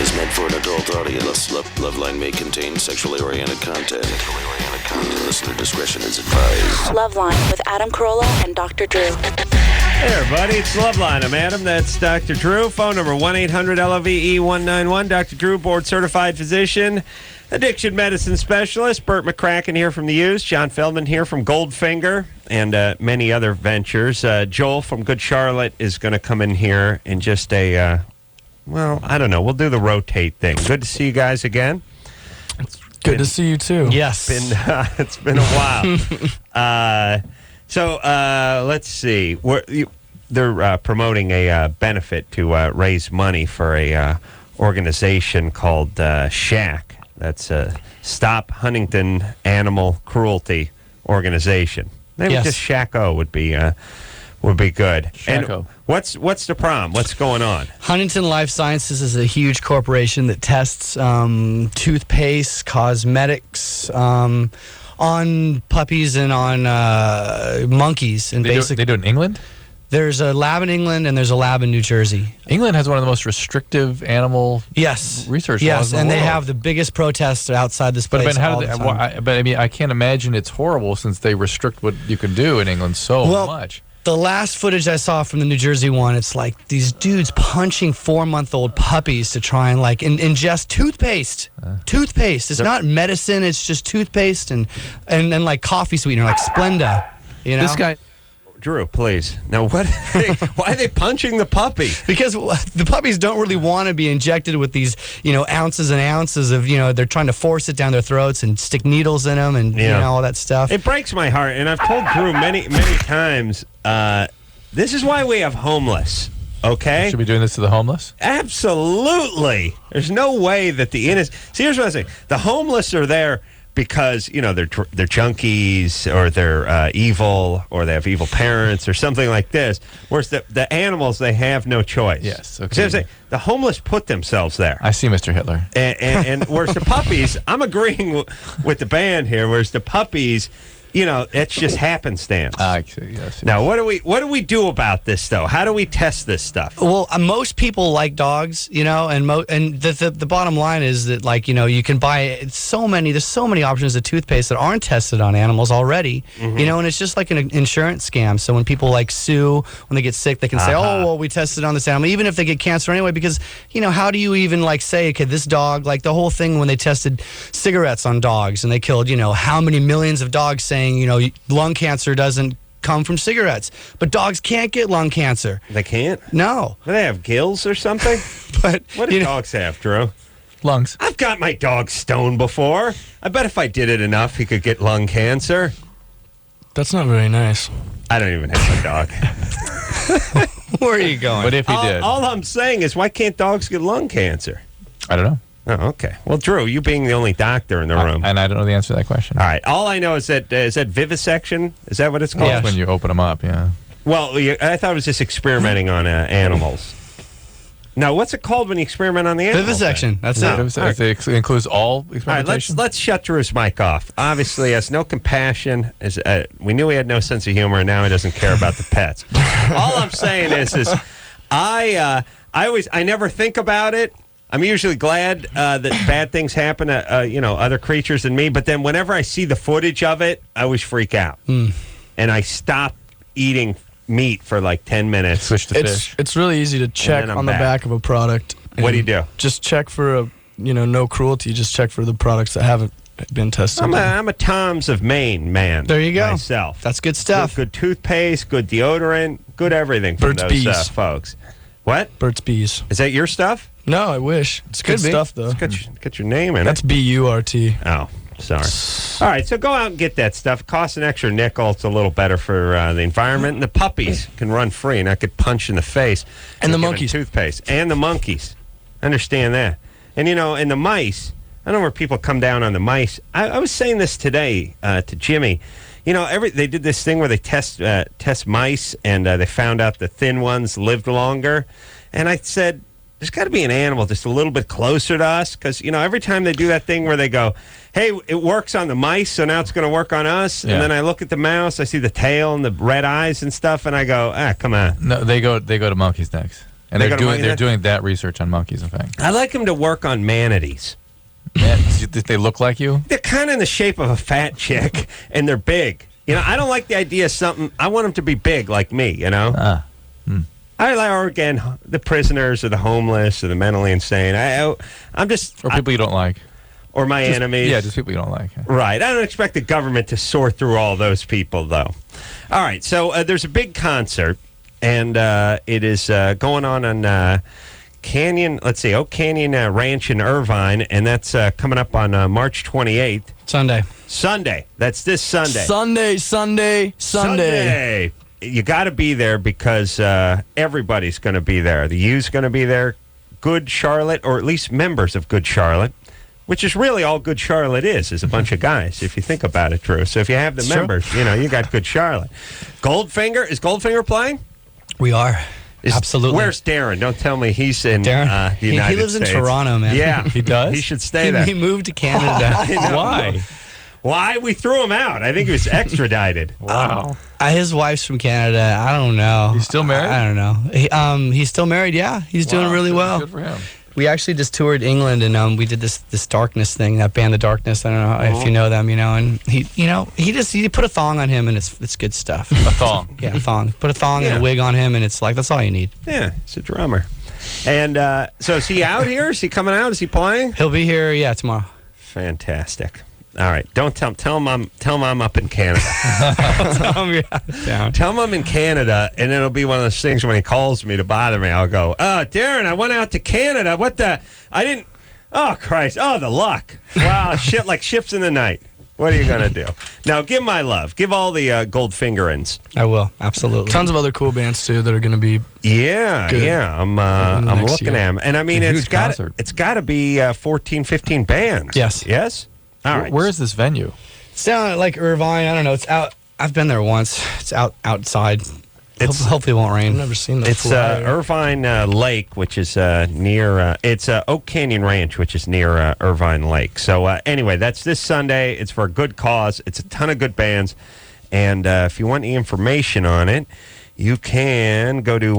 is meant for an adult audience. LoveLine may contain sexually oriented content. Listener discretion is advised. LoveLine with Adam Carolla and Dr. Drew. Hey, everybody, it's LoveLine. I'm Adam. That's Dr. Drew. Phone number 1-800-LOVE-191. Dr. Drew, board-certified physician, addiction medicine specialist. Bert McCracken here from the U's. John Feldmann here from Goldfinger and many other ventures. Joel from Good Charlotte is going to come in here in just a, well, I don't know. We'll do the rotate thing. Good to see you guys again. Good to see you, too. Yes. It's been a while. So let's see. They're promoting a benefit to raise money for a organization called SHAC. That's Stop Huntingdon Animal Cruelty organization. Maybe just SHAC-O would be good. SHAC-O. And what's the problem? What's going on? Huntington Life Sciences is a huge corporation that tests toothpaste, cosmetics on puppies and on monkeys. And they do it in England? There's a lab in England and there's a lab in New Jersey. England has one of the most restrictive animal research laws in the world. They have the biggest protests outside this place. But I mean, I can't imagine it's horrible since they restrict what you can do in England so much. The last footage I saw from the New Jersey one, it's like these dudes punching 4-month-old puppies to try and ingest toothpaste. Toothpaste. It's not medicine. It's just toothpaste and like coffee sweetener, like Splenda. You know? This guy, Drew, please. Now, why are they punching the puppy? Because the puppies don't really want to be injected with these, ounces and ounces of, they're trying to force it down their throats and stick needles in them and, all that stuff. It breaks my heart, and I've told Drew many, many times, this is why we have homeless, okay? Should we be doing this to the homeless? Absolutely. There's no way that the innocent... See, here's what I say. The homeless are there because, they're junkies or they're evil or they have evil parents or something like this. Whereas the animals, they have no choice. Yes, okay. See what I'm saying? The homeless put themselves there. I see, Mr. Hitler. And whereas the puppies, I'm agreeing with the band here, whereas the puppies... it's just happenstance. I see, yes. Now, what do we do about this, though? How do we test this stuff? Well, most people like dogs, and the bottom line is that, you can buy there's so many options of toothpaste that aren't tested on animals already, and it's just like an insurance scam. So when people, sue, when they get sick, they can say, oh, well, we tested on this animal, even if they get cancer anyway, because, how do you even, say, okay, this dog, the whole thing when they tested cigarettes on dogs, and they killed, how many millions of dogs saying, lung cancer doesn't come from cigarettes. But dogs can't get lung cancer. They can't? No. Do they have gills or something? But what do dogs have, Drew? Lungs. I've got my dog stoned before. I bet if I did it enough, he could get lung cancer. That's not very nice. I don't even have a dog. Where are you going? What if he did? All I'm saying is, why can't dogs get lung cancer? I don't know. Oh, okay. Well, Drew, you being the only doctor in the room. And I don't know the answer to that question. All right. All I know is that vivisection? Is that what it's called? Yes. When you open them up, yeah. Well, I thought it was just experimenting on animals. Now, what's it called when you experiment on the animals? Vivisection. That's it. It includes all experimentation? All right, let's shut Drew's mic off. Obviously, he has no compassion. We knew he had no sense of humor, and now he doesn't care about the pets. All I'm saying is I never think about it. I'm usually glad that bad things happen to other creatures than me. But then whenever I see the footage of it, I always freak out, and I stop eating meat for 10 minutes. Switch to fish. It's really easy to check on the back of a product. What do you do? Just check for no cruelty. Just check for the products that haven't been tested. I'm a Tom's of Maine man. There you go. Myself. That's good stuff. Good toothpaste, good deodorant, good everything from Burt's those Bees. Folks. What? Burt's Bees. Is that your stuff? No, I wish. It's good stuff, though. Get your name in That's it. B-U-R-T. Oh, sorry. All right, so go out and get that stuff. It costs an extra nickel. It's a little better for the environment. And the puppies can run free and not get punched in the face. And the monkeys. Toothpaste. And the monkeys. Understand that. And, and the mice, I don't know where people come down on the mice. I was saying this today to Jimmy. They did this thing where they test mice, and they found out the thin ones lived longer. And I said, there's got to be an animal just a little bit closer to us, because every time they do that thing where they go, hey, it works on the mice, so now it's going to work on us. Yeah. And then I look at the mouse, I see the tail and the red eyes and stuff, and I go, come on. No, they go to monkeys next. And they're doing that research on monkeys, in fact. I'd like them to work on manatees. Man, they look like you? They're kind of in the shape of a fat chick, and they're big. I don't like the idea of something. I want them to be big like me, I like, or again, the prisoners or the homeless or the mentally insane. I'm just... Or people you don't like. Or my enemies. Yeah, just people you don't like. Right. I don't expect the government to sort through all those people, though. All right. So there's a big concert, and it is going on Canyon, Oak Canyon Ranch in Irvine, and that's coming up on March 28th. Sunday. That's this Sunday. Sunday. You got to be there because everybody's going to be there. The U's going to be there. Good Charlotte, or at least members of Good Charlotte, which is really all Good Charlotte is a bunch of guys, if you think about it, Drew. So if you have the members, you got Good Charlotte. Goldfinger, is Goldfinger playing? We are. Absolutely. Where's Darren? Don't tell me he's in the United States. He lives in Toronto, man. Yeah. He does? He should stay there. He moved to Canada. Why? Why? We threw him out. I think he was extradited. Wow. His wife's from Canada. I don't know. He's still married? I don't know. He's still married, yeah. He's doing really well. Good for him. We actually just toured England, and we did this Darkness thing, that band, The Darkness. I don't know if you know them, and he put a thong on him, and it's good stuff. A thong? Yeah, a thong. Put a thong and a wig on him, and it's like, that's all you need. Yeah, he's a drummer. And so is he out here? Is he coming out? Is he playing? He'll be here, tomorrow. Fantastic. All right, don't tell him I'm up in Canada. Tell him I'm in Canada, and it'll be one of those things when he calls me to bother me. I'll go, Darren, I went out to Canada. I didn't. Oh Christ! Oh, the luck! Wow, shit like ships in the night. What are you gonna do? Now, give my love. Give all the Goldfingerins. I will, absolutely. Tons of other cool bands too that are going to be. Yeah. I'm looking at them, and I mean it's got to be 14, 15 bands. Yes. All right. Where is this venue? It's down at like Irvine. I don't know. It's out. I've been there once. It's outside. Hopefully it won't rain. I've never seen that. It's Irvine Lake, which is near. It's Oak Canyon Ranch, which is near Irvine Lake. So anyway, that's this Sunday. It's for a good cause. It's a ton of good bands, and if you want any information on it, you can go to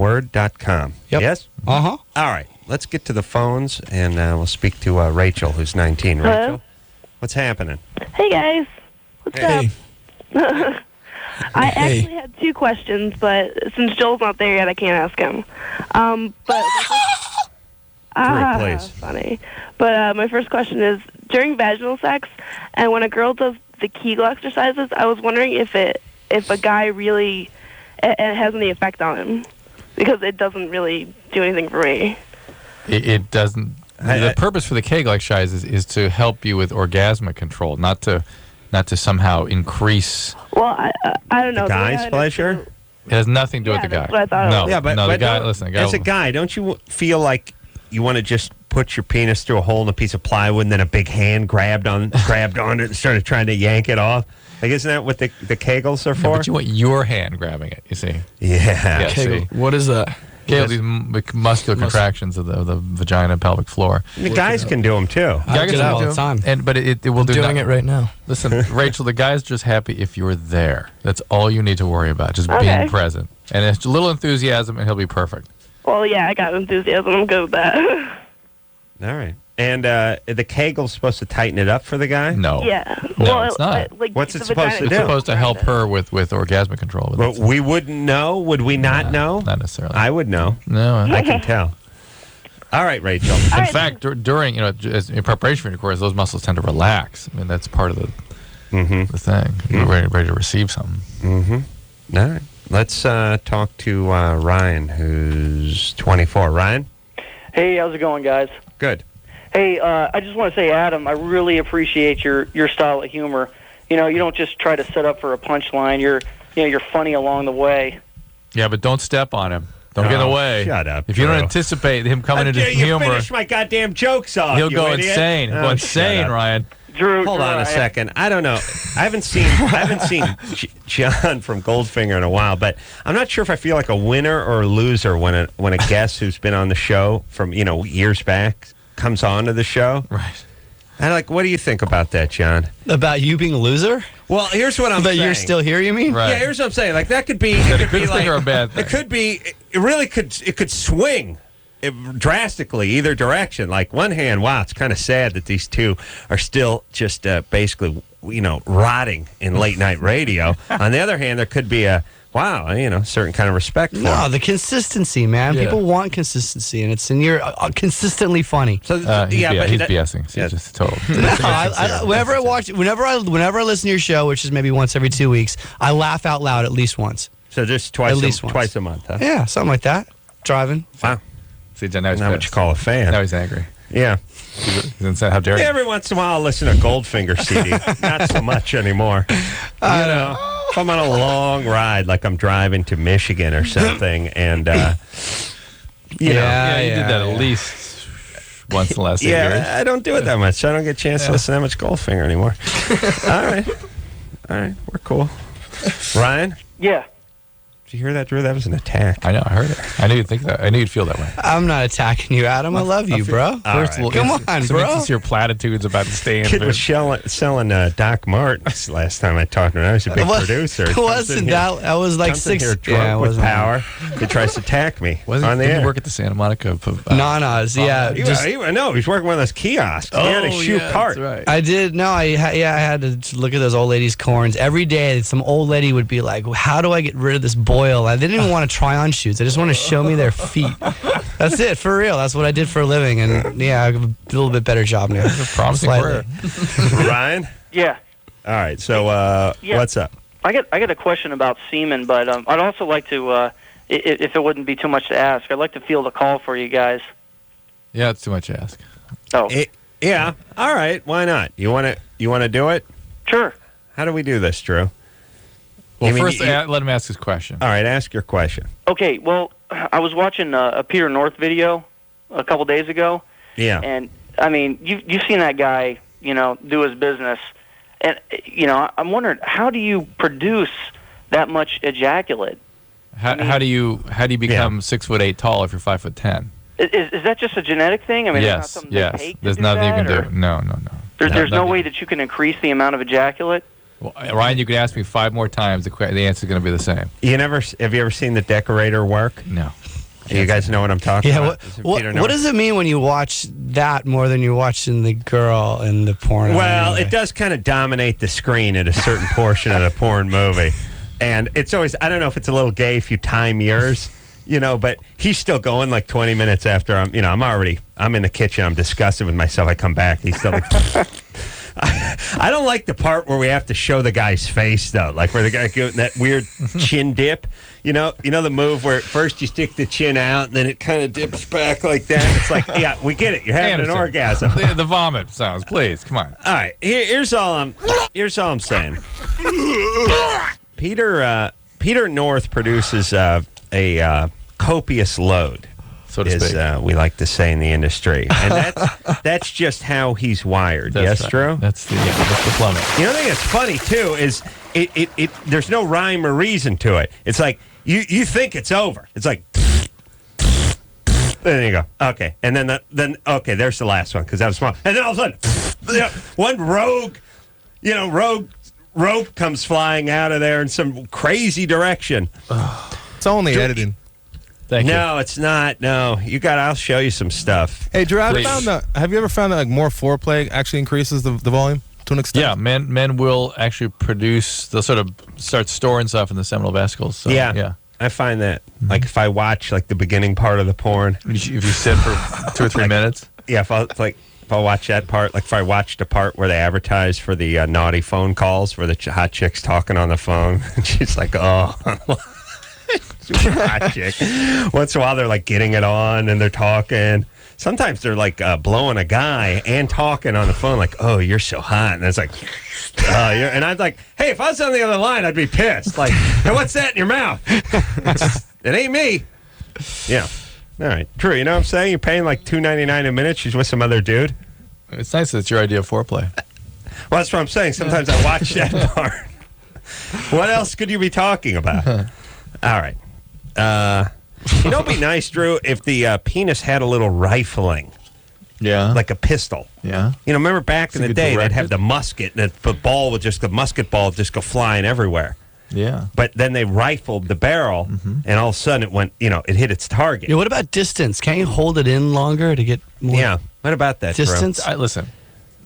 www.concertforcompassion.com. Yep. Yes? Uh-huh. All right. Let's get to the phones, and we'll speak to Rachel, who's 19. Hello? Rachel, what's happening? Hey, guys. What's up? I actually had two questions, but since Joel's not there yet, I can't ask him. Drew, please. Funny. But my first question is, during vaginal sex, and when a girl does the Kegel exercises, I was wondering if a guy really it has any effect on him, because it doesn't really do anything for me. It doesn't. The purpose for the Kegel exercise is to help you with orgasmic control, not to somehow increase. Well, I don't know. The guy's pleasure? It has nothing to do with the guy. That's what I thought. No, Yeah, but the guy. no, Listen, as a guy, don't you feel like you want to just put your penis through a hole in a piece of plywood, and then a big hand grabbed on it and started trying to yank it off? Like, isn't that what the Kegels are for? But you want your hand grabbing it. You see? Yeah. Kegel. See? What is that? Kegel, these muscular contractions of the vagina, pelvic floor. The guys can do them too. I do it all the time. But it will I'm do doing it right now. Listen, Rachel, the guy's just happy if you're there. That's all you need to worry about, just Okay. being present. And it's a little enthusiasm, and he'll be perfect. Well, yeah, I got enthusiasm. I'm good with that. All right. And the Kegel's supposed to tighten it up for the guy? No. Yeah. No, well, it's not. What's it the supposed to vagina do? It's supposed to help her with orgasmic control. But Well, that's- we wouldn't know. Would we not know? Not necessarily. I would know. No. I can tell. All right, Rachel. In fact, during, in preparation for intercourse, those muscles tend to relax. I mean, that's part of the thing. You're ready to receive something. Mm-hmm. All right. Let's talk to Ryan, who's 24. Ryan? Hey, how's it going, guys? Good. Hey, I just want to say, Adam, I really appreciate your style of humor. You don't just try to set up for a punchline. You're funny along the way. Yeah, but don't step on him. Don't get in the way. Shut up, If you don't Drew. anticipate him coming into You humor, finish my goddamn jokes off. he'll you go idiot. insane. He'll Oh, go insane, shut up. Ryan. Drew, Hold on a second. I don't know. I haven't seen John from Goldfinger in a while, but I'm not sure if I feel like a winner or a loser when a guest who's been on the show from years back comes on to the show. Right. And what do you think about that, John? About you being a loser? Well, here's what I'm But saying. you're still here, you mean? Right. Yeah, here's what I'm saying. Like that could be. Is that It a could be good thing like or a bad thing? It could be. It really could. It could swing drastically either direction. Like one hand, wow, it's kind of sad that these two are still just basically, rotting in late night radio. On the other hand, there could be a certain kind of respect for No, it. the consistency, man. Yeah. People want consistency, and you're consistently funny. So He's but BSing. So Yeah. just total. Whenever I listen to your show, which is maybe once every 2 weeks, I laugh out loud at least once. So just twice, At least once. twice a month, huh? Yeah, something like that. Driving. Wow, See, now he's not what you call a fan. Now he's angry. Yeah. He's inside. How dare you? Every once in a while, I'll listen to Goldfinger CD. Not so much anymore. If I'm on a long ride, like I'm driving to Michigan or something, and You did that at least once in the last 8 years. I don't do it that much. I don't get a chance to listen to that much Goldfinger anymore. All right, we're cool. Ryan, Yeah. did you hear that, Drew? That was an attack. I know. I heard it. I knew you'd think that. I knew you'd feel that way. I'm not attacking you, Adam. I love you, bro. First of all, Come on, So bro. it's your platitudes about the stand. Kid was selling Doc Martens last time I talked to him. I was a big producer. It wasn't that. I was like Comes in 6. here drunk with power. He tries to attack me on the Did air. you work at the Santa Monica? Nanas, yeah. No, he's working one of those kiosks. He had a shoe cart. That's right. I did. No, I had to look at those old ladies' corns every day. Some old lady would be like, "How do I get rid of this boil?" They didn't even want to try on shoes. They just want to show me their feet. That's it, for real. That's what I did for a living, and I have a little bit better job now. Promising Slightly. career. Ryan? Yeah. All right, so Yeah. what's up? I got a question about semen, but I'd also like to, if it wouldn't be too much to ask, I'd like to field a call for you guys. Yeah, it's too much to ask. Oh, Yeah. All right, why not? You want to do it? sure. How do we do this, Drew? Well, I mean, first, you- let him ask his question. All right, ask your question. Okay, well, I was watching a Peter North video a couple days ago, Yeah. and I mean, you've seen that guy, do his business, and I'm wondering, how do you produce that much ejaculate? How do you become 6'8" tall if you're 5'10"? Is that just a genetic thing? I mean, Yes, it's not something yes. they take to There's do nothing you that, can or- do. No. There's no Nothing. way that you can increase the amount of ejaculate. Well, Ryan, you could ask me 5 more times. The answer is going to be the same. Have you ever seen the decorator work? No. You guys know what I'm talking Yeah. about? What does it mean when you watch that more than you're watching the girl in the porn? Well, it does kind of dominate the screen at a certain portion of the porn movie. And it's always, I don't know if it's a little gay if you time yours, but he's still going like 20 minutes after I'm in the kitchen, I'm disgusted with myself. I come back, he's still like, I don't like the part where we have to show the guy's face though, like where the guy goes that weird chin dip. You know the move where first you stick the chin out and then it kind of dips back like that. It's like, yeah, we get it. You're having Anderson, an orgasm. The vomit sounds, please. Come on. All right, here's all I'm saying. Peter North produces a copious load, So to speak. we like to say in the industry, and that's just how he's wired. That's Yes, right. Drew. That's the plumbing. The other thing that's funny too is it there's no rhyme or reason to it. It's like you think it's over. It's like there you go. Okay, and then okay, there's the last one because that was small. And then all of a sudden, one rogue rope comes flying out of there in some crazy direction. It's only editing. Thank you. No, it's not. No, I'll show you some stuff. Hey, Drew, Please. have you ever found that like more foreplay actually increases the volume to an extent? Yeah, men will actually produce. They'll sort of start storing stuff in the seminal vesicles. So, Yeah. I find that like if I watch like the beginning part of the porn, If you sit for 2 or 3 minutes. yeah, if I watch that part, like if I watch the part where they advertise for the naughty phone calls where the hot chick's talking on the phone, and she's like, oh, super hot chick. Once in a while they're like getting it on and they're talking. Sometimes they're like blowing a guy and talking on the phone, like, oh, you're so hot. And it's like, and I'm like, hey, if I was on the other line, I'd be pissed. Like, hey, what's that in your mouth? It ain't me. Yeah. All right. True. You know what I'm saying? You're paying like $2.99 a minute. She's with some other dude. It's nice that it's your idea of foreplay. Well, that's what I'm saying. Sometimes I watch that part. What else could you be talking about? All right. It'd be nice, Drew, if the penis had a little rifling. Yeah. like a pistol. Yeah. Remember back in So the you day, they'd direct have it? the musket, and the ball would the musket ball would just go flying everywhere. Yeah. But then they rifled the barrel, and all of a sudden it went, it hit its target. Yeah, what about distance? Can't you hold it in longer to get more Yeah. What about that, Drew? distance? Listen,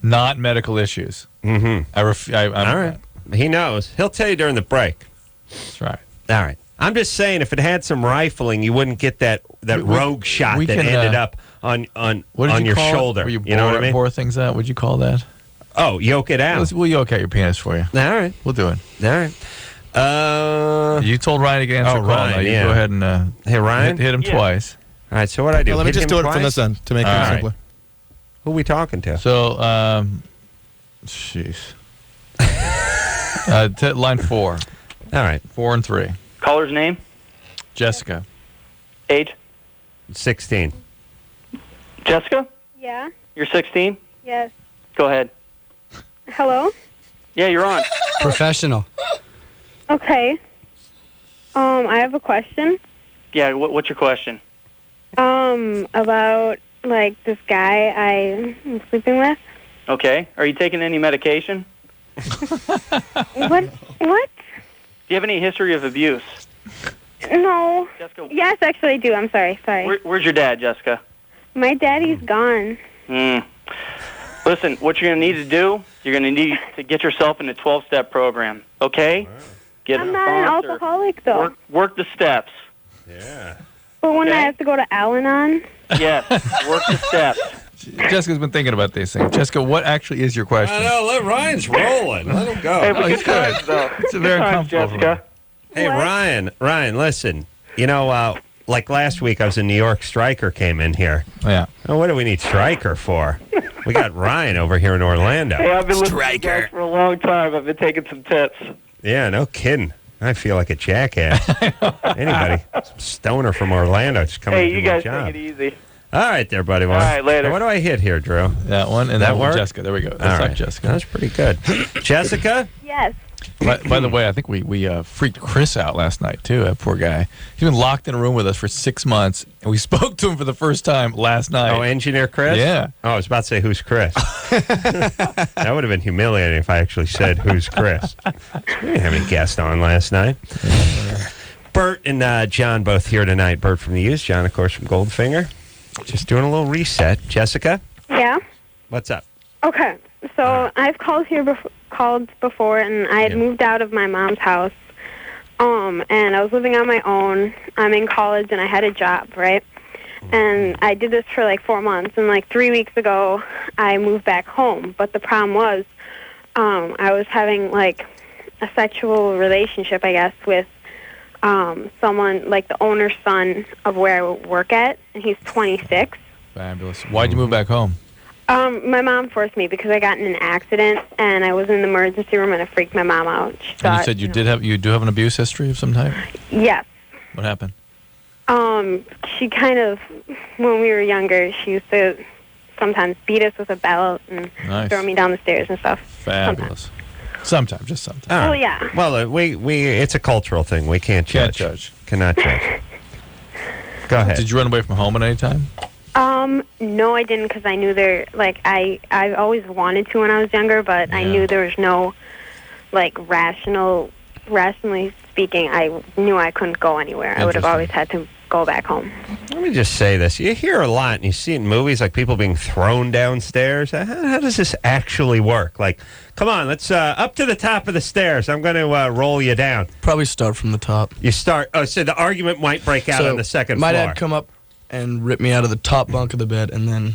not medical issues. Mm-hmm. All right. He knows. He'll tell you during the break. That's right. All right. I'm just saying, if it had some rifling, you wouldn't get that rogue shot that ended up on What did you your call shoulder. It? Where you, know what I mean? bore things out? What'd you call that? Oh, yoke it out. We'll yoke out your penis for you. All right. We'll do it. All right. You told Ryan to get answer call. Ryan, Now you yeah. go ahead and Hey, Ryan? hit him twice. All right, so what I do? Let me Hit just him do it twice? from this end to make All it right. simpler. Who are we talking to? So, jeez. Line 4. All right. 4 and 3. Caller's name, Jessica. age. 16. Jessica, Yeah. you're 16. Yes. Go ahead. Hello. Yeah, you're on. Professional. Okay. I have a question. Yeah, what's your question? About like this guy I'm sleeping with. Okay. Are you taking any medication? What? What? Do you have any history of abuse? No. Jessica, Yes, actually, I do. I'm sorry. where's your dad, Jessica? My daddy's gone. Listen, what you're going to need to do, you're going to need to get yourself in a 12-step program, okay? Get I'm a not an sponsor. alcoholic though. Work the steps. Yeah. But when I Okay. have to go to Al-Anon. Yes, work the steps. Jessica's been thinking about these things. Jessica, what actually is your question? I know. Let Ryan's rolling. Let him go. Hey, but he's good times, though. It's a Good very times, uncomfortable. Jessica. Hey, What? Ryan, listen. Like last week, I was in New York. Stryker came in here. Yeah. Oh, what do we need Stryker for? We got Ryan over here in Orlando. Hey, I've been listening to you guys for a long time. I've been taking some tips. Yeah, no kidding. I feel like a jackass. Anybody, some stoner from Orlando, just coming Hey, to do you my guys job. take it easy. All right, there, buddy. All right, later. What do I hit here, Drew? That one and That that one. work? Jessica. There we go. All That's right, not Jessica. That's pretty good. Jessica? Yes. By the way, I think we freaked Chris out last night, too, that poor guy. He's been locked in a room with us for 6 months, and we spoke to him for the first time last night. Oh, Engineer Chris? Yeah. Oh, I was about to say, who's Chris? That would have been humiliating if I actually said, who's Chris? We didn't have any guest on last night. Bert and John both here tonight. Bert from the U's, John, of course, from Goldfinger. Just doing a little reset. Jessica, Yeah. what's up? Okay. So I've called before, and I had moved out of my mom's house. And I was living on my own. I'm in college, and I had a job, right? And I did this for like 4 months, and like 3 weeks ago, I moved back home. But the problem was, I was having like a sexual relationship, I guess, with someone like the owner's son of where I work at, and he's 26. Fabulous. Why'd you move back home? My mom forced me because I got in an accident and I was in the emergency room and I freaked my mom out. She And thought, you said you do have an abuse history of some type? Yes. What happened? She kind of, when we were younger, she used to sometimes beat us with a belt and Nice. throw me down the stairs and stuff. Fabulous. Sometimes, just sometimes. All Oh, right. yeah. Well, it's a cultural thing. We can't Can't judge. judge. Cannot judge. Go ahead. Did you run away from home at any time? No, I didn't because I knew I always wanted to when I was younger, but I Yeah. knew there was no, like, rationally speaking, I knew I couldn't go anywhere. I would have Interesting. always had to go back home. Let me just say this. You hear a lot, and you see it in movies, like people being thrown downstairs. How does this actually work? Like, come on, let's up to the top of the stairs. I'm going to roll you down. Probably start from the top. You start. Oh, so the argument might break out on the second my floor. dad come up and rip me out of the top bunk of the bed, and then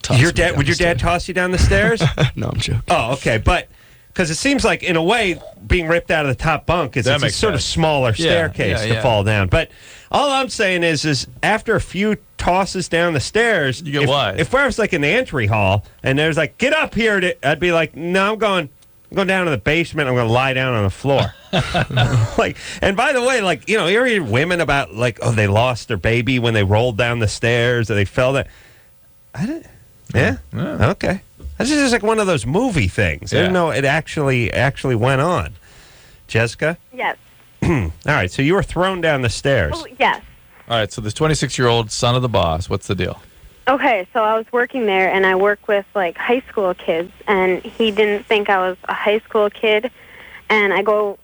toss Your me dad? down Would the your dad stairs. toss you down the stairs? No, I'm joking. Oh, okay, but because it seems like in a way being ripped out of the top bunk is That it's a makes sort of sense. smaller staircase yeah, to yeah. fall down. But all I'm saying is after a few tosses down the stairs, You get wise. if I was like in the entry hall and there's like get up here, I'd be like, no, I'm going down to the basement. I'm going to lie down on the floor. Like, and by the way, like, you ever hear women about like, oh, they lost their baby when they rolled down the stairs or they fell down. I didn't. Yeah. Yeah. Okay. This is just like one of those movie things. I Yeah. didn't know it actually went on. Jessica? Yes. All right, so you were thrown down the stairs. Oh, yes. All right, so this 26-year-old son of the boss, what's the deal? Okay, so I was working there, and I work with, like, high school kids, and he didn't think I was a high school kid, and I was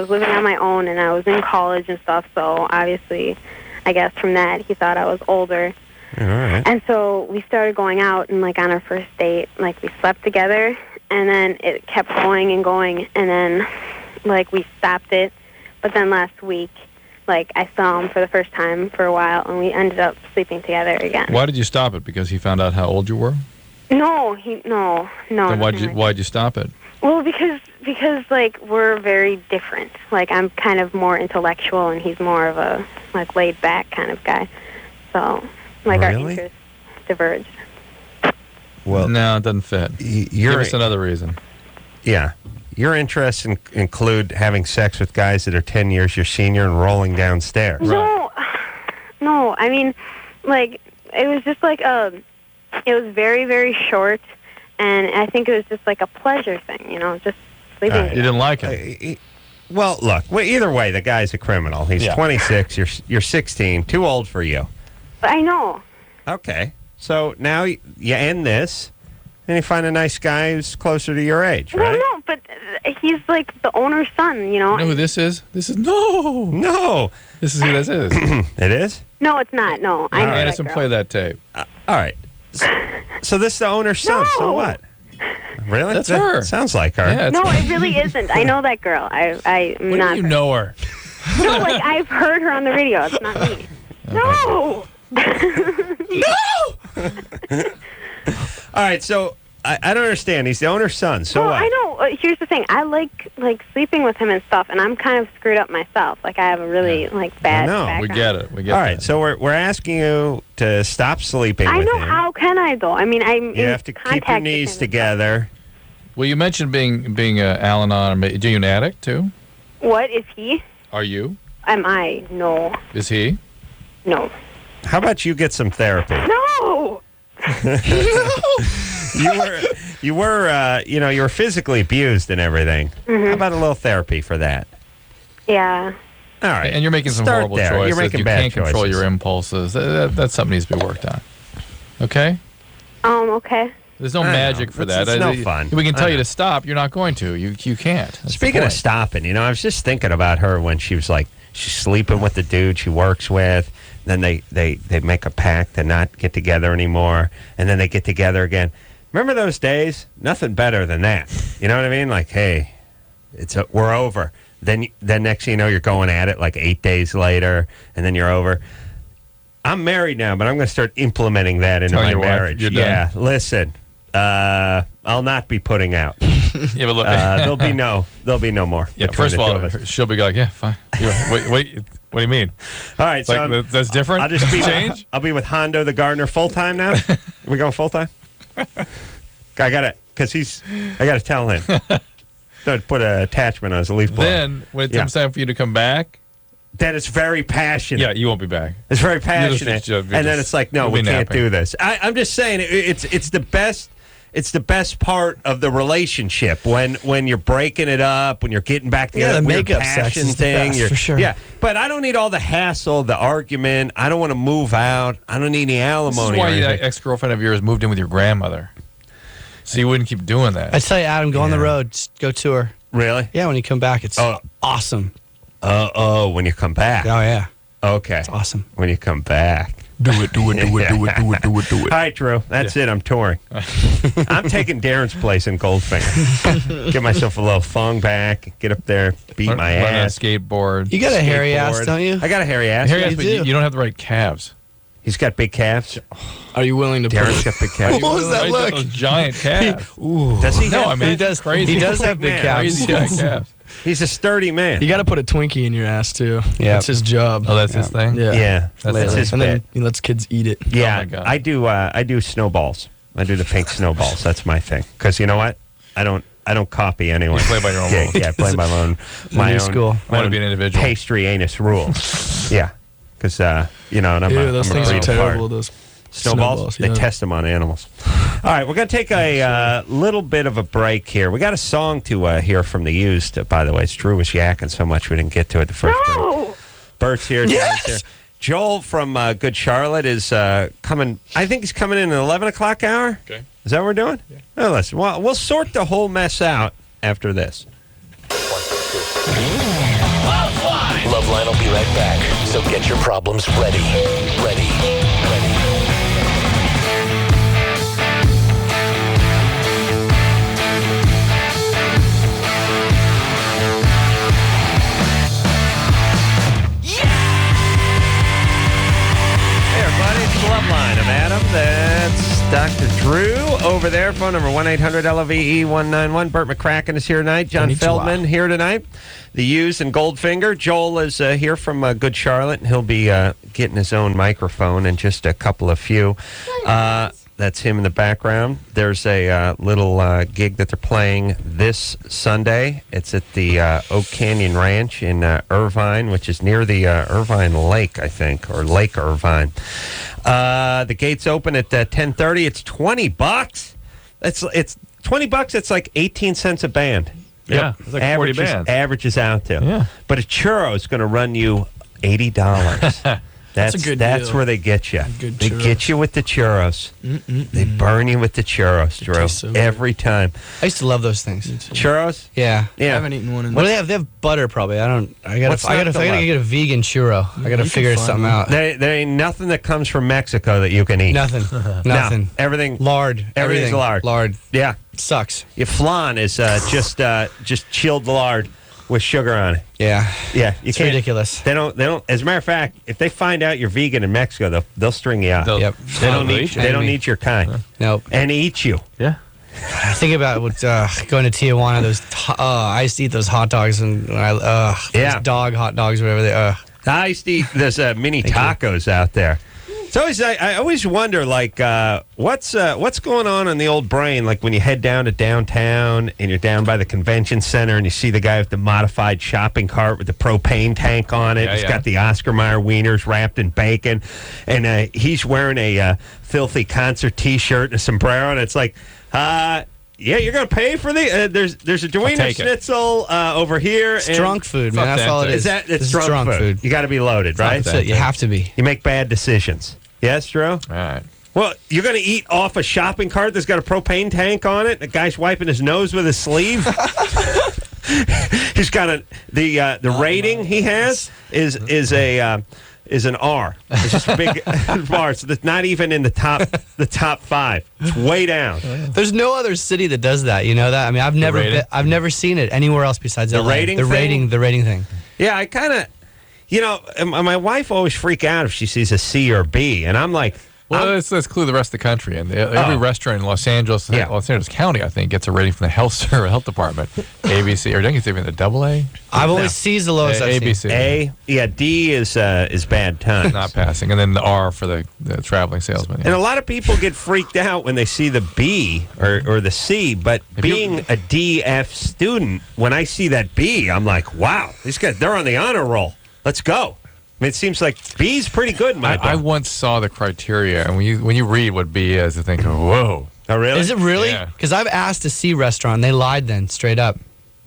living on my own, and I was in college and stuff, so obviously, I guess from that, he thought I was older. All right. And so we started going out, and, like, on our first date, like, we slept together, and then it kept going and going, and then, like, we stopped it, but then last week, like, I saw him for the first time for a while, and we ended up sleeping together again. Why did you stop it? Because he found out how old you were? No. Then why'd you stop it? Well, because like, we're very different. Like, I'm kind of more intellectual, and he's more of a, like, laid-back kind of guy. So, like, our interests diverged. Well, no, it doesn't fit. Give us another reason. Yeah. Your interests include having sex with guys that are 10 years your senior and rolling downstairs. No, I mean, like, it was just like it was very, very short, and I think it was just like a pleasure thing, you know, just sleeping. You didn't like it? Well, look, either way, the guy's a criminal. He's 26, you're 16, too old for you. I know. Okay, so now you end this, and you find a nice guy who's closer to your age, right? No, but he's like the owner's son, you know. You know who this is? This is no. This is who this is. It is? No, it's not. No, I know. Anderson, play that tape. All right. So this is the owner's son. So what? Really? That's her. Sounds like her. Yeah, no, it really isn't. I know that girl. I'm what not. Do you know her? No, like, I've heard her on the radio. It's not me. No. No. All right. So I don't understand. He's the owner's son. So what? I know. Here's the thing. I like sleeping with him and stuff, and I'm kind of screwed up myself. Like, I have a really bad. No, background. We get it. All right. So we're asking you to stop sleeping with him. How can I though? I mean, You have to keep your knees together. Well, you mentioned being Al-Anon. Do you an addict too? What is he? Are you? Am I? No. Is he? No. How about you get some therapy? No. You were physically abused and everything. Mm-hmm. How about a little therapy for that? Yeah. All right. And you're making some horrible choices. You're making you bad can't control choices. your impulses. That's something needs to be worked on. Okay? Okay. There's no magic for that. It's no fun. We can tell you to stop. You're not going to. You can't. That's Speaking of stopping, I was just thinking about her when she was like, she's sleeping with the dude she works with. Then they make a pact to not get together anymore. And then they get together again. Remember those days? Nothing better than that. You know what I mean? Like, hey, we're over. Then next thing you know, you're going at it like 8 days later, and then you're over. I'm married now, but I'm going to start implementing that into my marriage. Yeah, listen, I'll not be putting out. Yeah, but look, there'll be no more. Yeah, first of all, she'll be like, yeah, fine. Wait, what do you mean? All right, so like, that's different. I'll just be change. I'll be with Hondo the gardener full time now. We going full time? I gotta tell him. Don't put an attachment on his leaf blower. Then when it comes time for you to come back, then it's very passionate. Yeah, you won't be back. It's very passionate, and then it's like, no, we can't do this. I'm just saying, it's the best. It's the best part of the relationship when you're breaking it up, when you're getting back together. Yeah, the weird makeup sex passion is the thing. best, for sure. Yeah, but I don't need all the hassle, the argument. I don't want to move out. I don't need any alimony. This is why that ex-girlfriend of yours moved in with your grandmother, so you wouldn't keep doing that. I tell you, Adam, go on the road, just go tour. Really? Yeah, when you come back, it's awesome. When you come back. Oh yeah. Okay. It's awesome. When you come back. Do it. All right, Drew. That's it. I'm touring. I'm taking Darren's place in Goldfinger. Get myself a little thong back. Get up there, beat my ass. On a skateboard. You got a hairy ass, don't you? I got a hairy ass. Hairy ass, but you don't have the right calves. He's got big calves. Are you willing to? Darren's got big calves. What was that look? Those giant calves. Does he? No, I mean he does. Crazy. He does have big calves. Crazy calves. He's a sturdy man. You got to put a Twinkie in your ass too. Yeah, that's his job. Oh, that's his thing. Yeah, that's his and then bit. he lets kids eat it. Yeah, Oh my God. I do snowballs. I do the pink snowballs. That's my thing. Because you know what? I don't copy anyone. You play by your own rules. Yeah, play by my own school. I want to be an individual. Pastry anus rules. Yeah, because and I'm Those I'm things a are breed terrible. apart. Those Snowballs? They test them on animals. All right, we're going to take a little bit of a break here. We got a song to hear from the Used, by the way. Drew was yakking so much we didn't get to it the first break. Bert's here. Yes! Here. Joel from Good Charlotte is coming. I think he's coming in at 11 o'clock hour. Okay. Is that what we're doing? Yeah. Oh, listen, well, we'll sort the whole mess out after this. LoveLine will be right back. So get your problems ready. Ready. Hey, everybody, it's LoveLine. I'm Adam. That's Dr. Drew over there. Phone number 1-800-LOVE-191. Bert McCracken is here tonight. John Feldman here tonight. The Used and Goldfinger. Joel is here from Good Charlotte, and he'll be getting his own microphone in just a couple of few. That's him in the background. There's a little gig that they're playing this Sunday. It's at the Oak Canyon Ranch in Irvine, which is near the Irvine Lake, I think, or Lake Irvine. The gates open at 10:30. It's $20. It's $20. It's like 18 cents a band. Yeah, it's like 40 bands. Averages out to. Yeah. But a churro is going to run you $80. That's a good That's deal. where they get you. Good They churros. get you with the churros. They burn you with the churros, Drew. tastes so good. Every time. I used to love those things. Churros? Yeah. I haven't eaten one in What do they have? They have butter, probably. I gotta What's not to love? get a vegan churro. I gotta you figure can find something one. out. There ain't nothing that comes from Mexico that you can eat. Nothing. Nothing. No, everything. Lard. Everything's Everything. lard. Lard. Yeah. Sucks. Your flan is just chilled lard with sugar on it. Yeah. Yeah, you It's can't. ridiculous. They don't. As a matter of fact, if they find out you're vegan in Mexico, they'll string you out. Yep. They don't need. They don't need your kind. Nope. And eat you. Yeah. I think about going to Tijuana. I used to eat those hot dogs and Yeah. those dog hot dogs, whatever they. I used to eat those mini tacos out there. It's always I always wonder what's going on in the old brain, like when you head down to downtown and you're down by the convention center and you see the guy with the modified shopping cart with the propane tank on it. Yeah, He's yeah. got the Oscar Mayer wieners wrapped in bacon, and he's wearing a filthy concert T-shirt and a sombrero, and it's like, yeah, you're gonna pay for the. There's a Dwiener take it. Schnitzel over here. It's drunk food, man. Fuck That's that all it thing. is. It's This is drunk food. You got to be loaded, right? That's it. You have to be. You make bad decisions. Yes, Drew? All right. Well, you're going to eat off a shopping cart that's got a propane tank on it. The guy's wiping his nose with his sleeve. He's got the rating he has is an R. It's just a big bar. So that's not even in the top 5. It's way down. There's no other city that does that. You know that? I mean, I've never seen it anywhere else besides The LA. rating The thing? rating thing. Yeah, I kind of, my wife always freak out if she sees a C or B, and I'm like, Well, let's clue the rest of the country. And every restaurant in Los Angeles County, I think, gets a rating from the health department. ABC, or I think it's even the AA. I've always C's the lowest I've ABC. seen. A, yeah, D is bad times. Not passing. And then the R for the traveling salesman. And a lot of people get freaked out when they see the B or the C, but being a DF student, when I see that B, I'm like, wow, these guys, they're on the honor roll. Let's go. I mean, it seems like B's pretty good in my book. I once saw the criteria, and when you read what B is, you think, whoa. Oh, really? Is it really? Yeah. Because I've asked a C restaurant, and they lied then, straight up.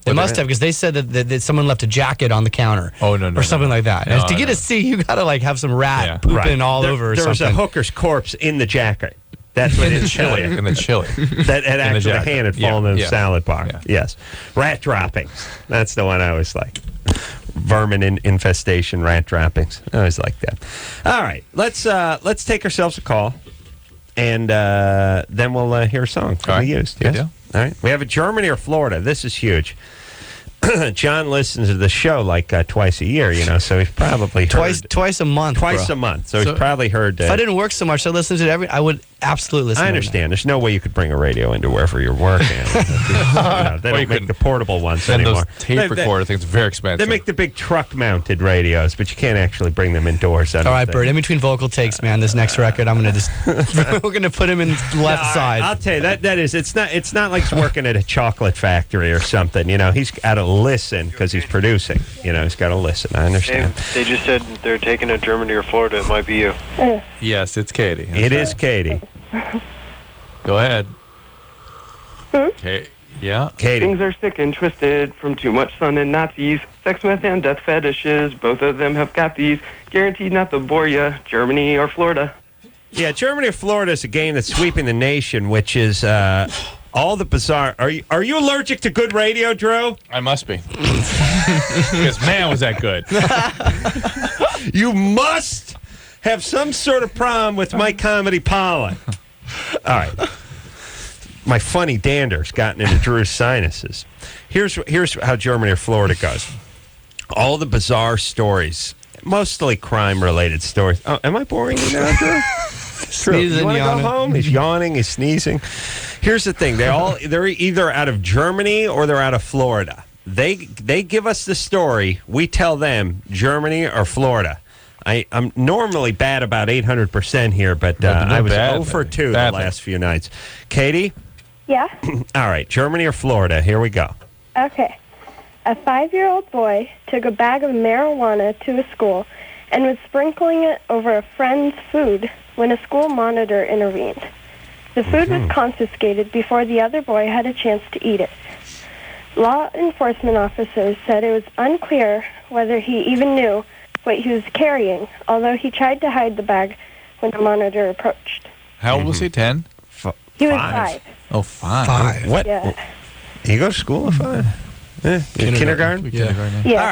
They must have, because they said that someone left a jacket on the counter. Oh, no. Or something like that. No, And to get a C, you got to have some rat pooping all over or there was something. a hooker's corpse in the jacket. That's what it's chili. In the chili. That had actually the jacket. hand had fallen in the Yeah. salad bar. Yeah. Yes. Rat droppings. That's the one I always like. Vermin infestation, rat droppings. I always like that. All right. Let's take ourselves a call, and then we'll hear a song from All right. the Used. Good Yes? deal. All right. We have a Germany or Florida. This is huge. John listens to the show like twice a year, so he's probably heard Twice a month. twice bro. a month. So he's probably heard. If I didn't work so much, I listened to it I would absolutely listen I to it. understand. There's no way you could bring a radio into wherever you're working. They don't make the portable ones And anymore. those tape recorder things are very expensive. They make the big truck-mounted radios, but you can't actually bring them indoors. All right, Bert. In between vocal takes, man, this next record, I'm gonna just we're gonna put him in left side. I'll tell you that is. It's not like he's working at a chocolate factory or something. He's got to listen because he's producing. He's got to listen. I understand. They just said they're taking to Germany or Florida. It might be you. Yes, it's Katie. It is Katie. Go ahead. Okay. Yeah. Katie. Things are sick and twisted from too much sun and Nazis. Sex, meth, and death fetishes. Both of them have got these. Guaranteed not to bore ya. Germany or Florida. Yeah, Germany or Florida is a game that's sweeping the nation, which is all the bizarre. Are you allergic to good radio, Drew? I must be. Because, man, was that good. You must have some sort of problem with my comedy pollen. All right. My funny dander's gotten into Drew's sinuses. Here's how Germany or Florida goes. All the bizarre stories, mostly crime-related stories. Oh, am I boring you now, Drew? Drew, you want to go home? He's yawning. He's sneezing. Here's the thing. They're either out of Germany or they're out of Florida. They give us the story. We tell them Germany or Florida. I'm normally bad about 800% here, but I was 0 for 2 the last few nights. Katie? Yeah? All right, Germany or Florida? Here we go. Okay. A 5-year-old boy took a bag of marijuana to a school and was sprinkling it over a friend's food when a school monitor intervened. The food was confiscated before the other boy had a chance to eat it. Law enforcement officers said it was unclear whether he even knew what he was carrying, although he tried to hide the bag when the monitor approached. How old was he, 10? He was 5. Oh, 5. What? Yeah. You go to school at 5? Kindergarten? Yeah. All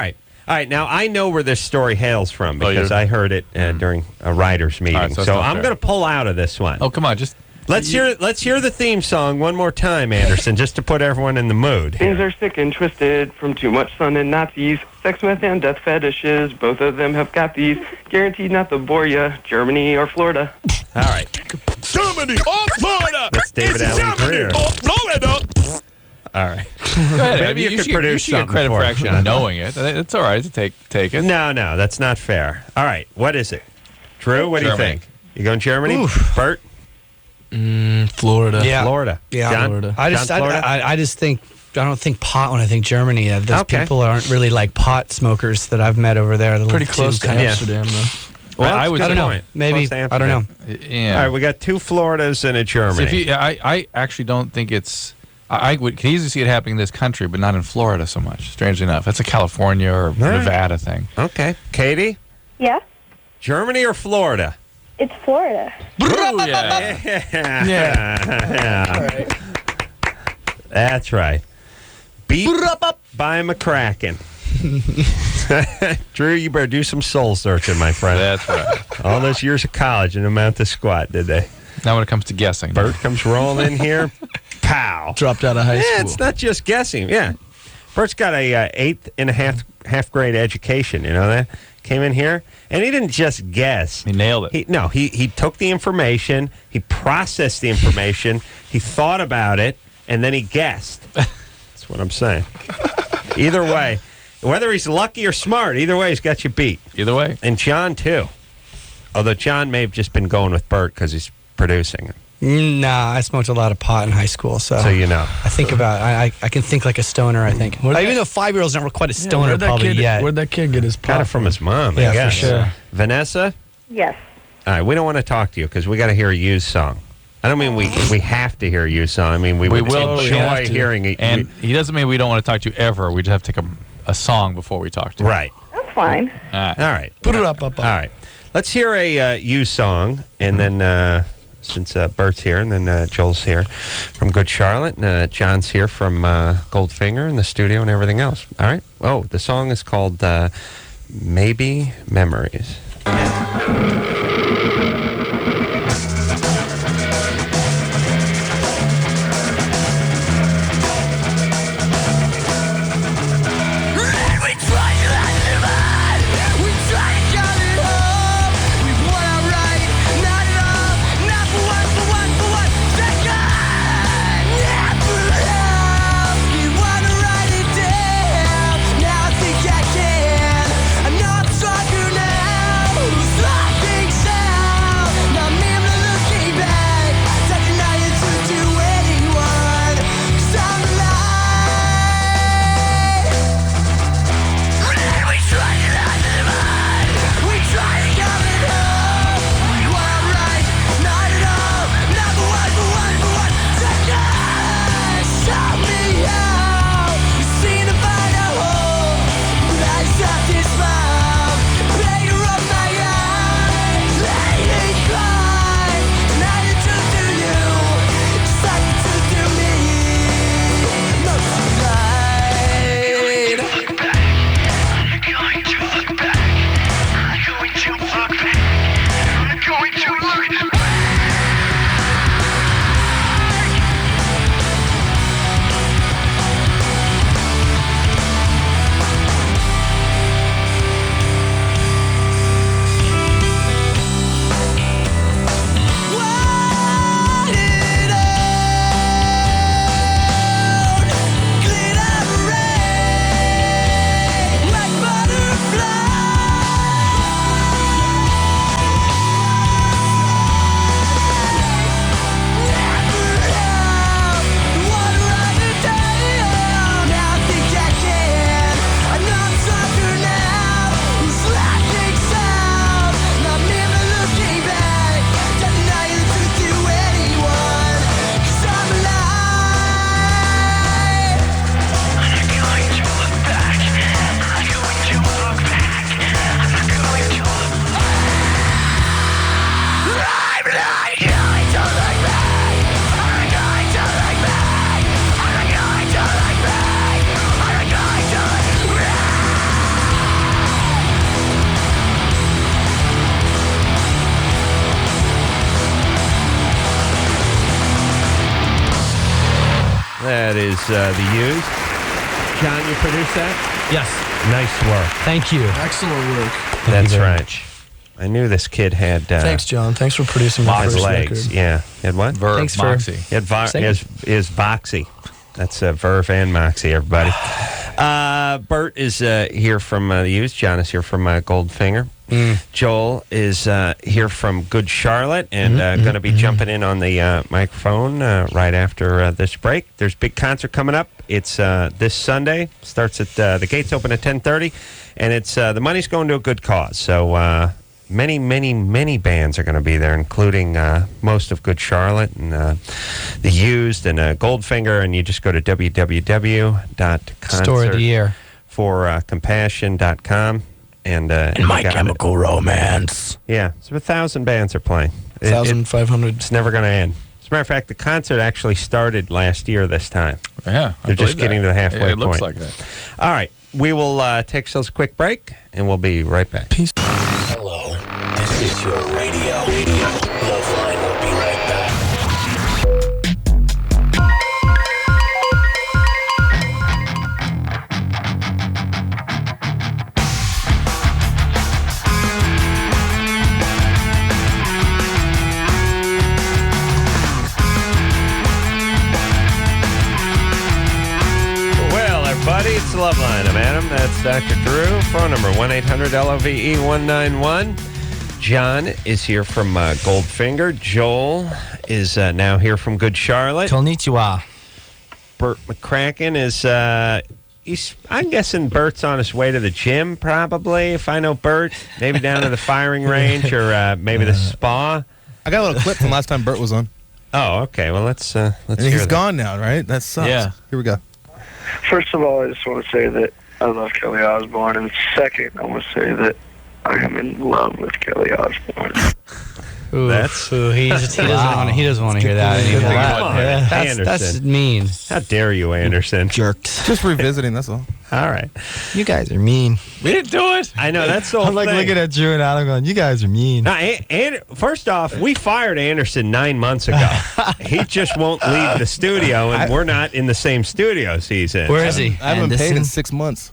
right. Now, I know where this story hails from because I heard it during a writers' meeting. Right, so so I'm going to pull out of this one. Oh, come on. Let's hear the theme song one more time, Anderson, just to put everyone in the mood. Things are sick and twisted from too much sun and Nazis. Sex, meth, and death fetishes. Both of them have got these. Guaranteed not to bore ya. Germany or Florida. All right. Germany or Florida. That's David Allen Greer. Or Florida. All right. Go ahead. Maybe you could produce get credit for actually knowing it. It's all right to take it. No, that's not fair. All right. What is it? Drew, what do you think? You going Germany? Oof. Bert? Florida. Yeah. Florida. Yeah. John? Florida. I just think I don't think pot when I think Germany. Those people aren't really like pot smokers that I've met over there. Pretty close to Amsterdam, though. Well, I don't know. Maybe I don't know. Yeah. All right, we got 2 Floridas and a Germany. So I actually don't think it's. I could easily see it happening in this country, but not in Florida so much. Strangely enough, it's a California or Nevada thing. Okay, Katie. Yeah? Germany or Florida? It's Florida. Ooh, yeah. Yeah. That's right. Beat by McCracken. Drew, you better do some soul searching, my friend. That's right. All those years of college and amount to squat, did they? Now when it comes to guessing. Bert comes rolling in here. Pow. Dropped out of high school. Yeah, it's not just guessing. Yeah. Bert's got a 8th and a half grade education, you know that? Came in here, and he didn't just guess. He nailed it. He took the information, he processed the information, he thought about it, and then he guessed. That's what I'm saying. Either way, whether he's lucky or smart, either way, he's got you beat. Either way. And John, too. Although John may have just been going with Bert because he's producing. Nah, I smoked a lot of pot in high school, so you know. I think about I can think like a stoner. I think, even though 5-year-olds aren't quite a stoner probably yet. Where'd that kid get his pot? Got it from his mom, I Yeah, guess. for sure. Vanessa? Yes. All right, we don't want to talk to you because we got to hear a used song. I don't mean we have to hear a used song. I mean we will enjoy hearing it. And he doesn't mean we don't want to talk to you ever. We just have to take a song before we talk to you. Right. That's fine. All right. Put it up. All right. Let's hear a used song, and then since Bert's here, and then Joel's here from Good Charlotte, and John's here from Goldfinger in the studio and everything else. All right. Oh, the song is called Maybe Memories. Now I think I can. I know I'm stronger now. Something The Used. John, you produced that? Yes. Nice work. Thank you. Excellent work. That's right. I knew this kid had... Thanks, John. Thanks for producing my his first legs. record. Yeah. He had what? Verve, Thanks for- Moxie. He had is Voxy. That's Verve and Moxie, everybody. Bert is here from The Used. John is here from Goldfinger. Joel is here from Good Charlotte and going to be jumping in on the microphone right after this break. There's a big concert coming up. It's this Sunday. Starts at the gates open at 10:30, and it's the money's going to a good cause. So many, many, many bands are going to be there, including most of Good Charlotte and The Used and Goldfinger. And you just go to www.concertforcompassion.com. And My Chemical Romance. Yeah, so 1,000 bands are playing. 1,500. It's never going to end. As a matter of fact, the concert actually started last year this time. Yeah, They're just getting to the halfway point. It looks like that. All right, we will take ourselves a quick break, and we'll be right back. Peace. Hello, this is your radio. LoveLine will be right back. Well, everybody, it's LoveLine. I'm Adam. That's Dr. Drew. Phone number 1-800-LOVE-191. John is here from Goldfinger. Joel is now here from Good Charlotte. Konnichiwa. Bert McCracken is, I'm guessing Bert's on his way to the gym, probably, if I know Bert. Maybe down to the firing range or maybe the spa. I got a little clip from last time Bert was on. Oh, okay. Well, let's And hear he's that. gone now, right? That sucks. Yeah. Here we go. First of all, I just want to say that I love Kelly Osbourne, and second, I want to say that I am in love with Kelly Osbourne. Ooh, That's- he doesn't want to hear that anymore. Come on, That's Anderson. mean. How dare you, Anderson? Jerks. Just revisiting, that's all. All right. You guys are mean. We didn't do it. I know, that's the whole I'm like thing. looking at Drew and Adam going, you guys are mean. Now, first off, we fired Anderson 9 months ago. He just won't leave the studio, and we're not in the same studios he's in. Where is he? I haven't been paid in Anderson? 6 months.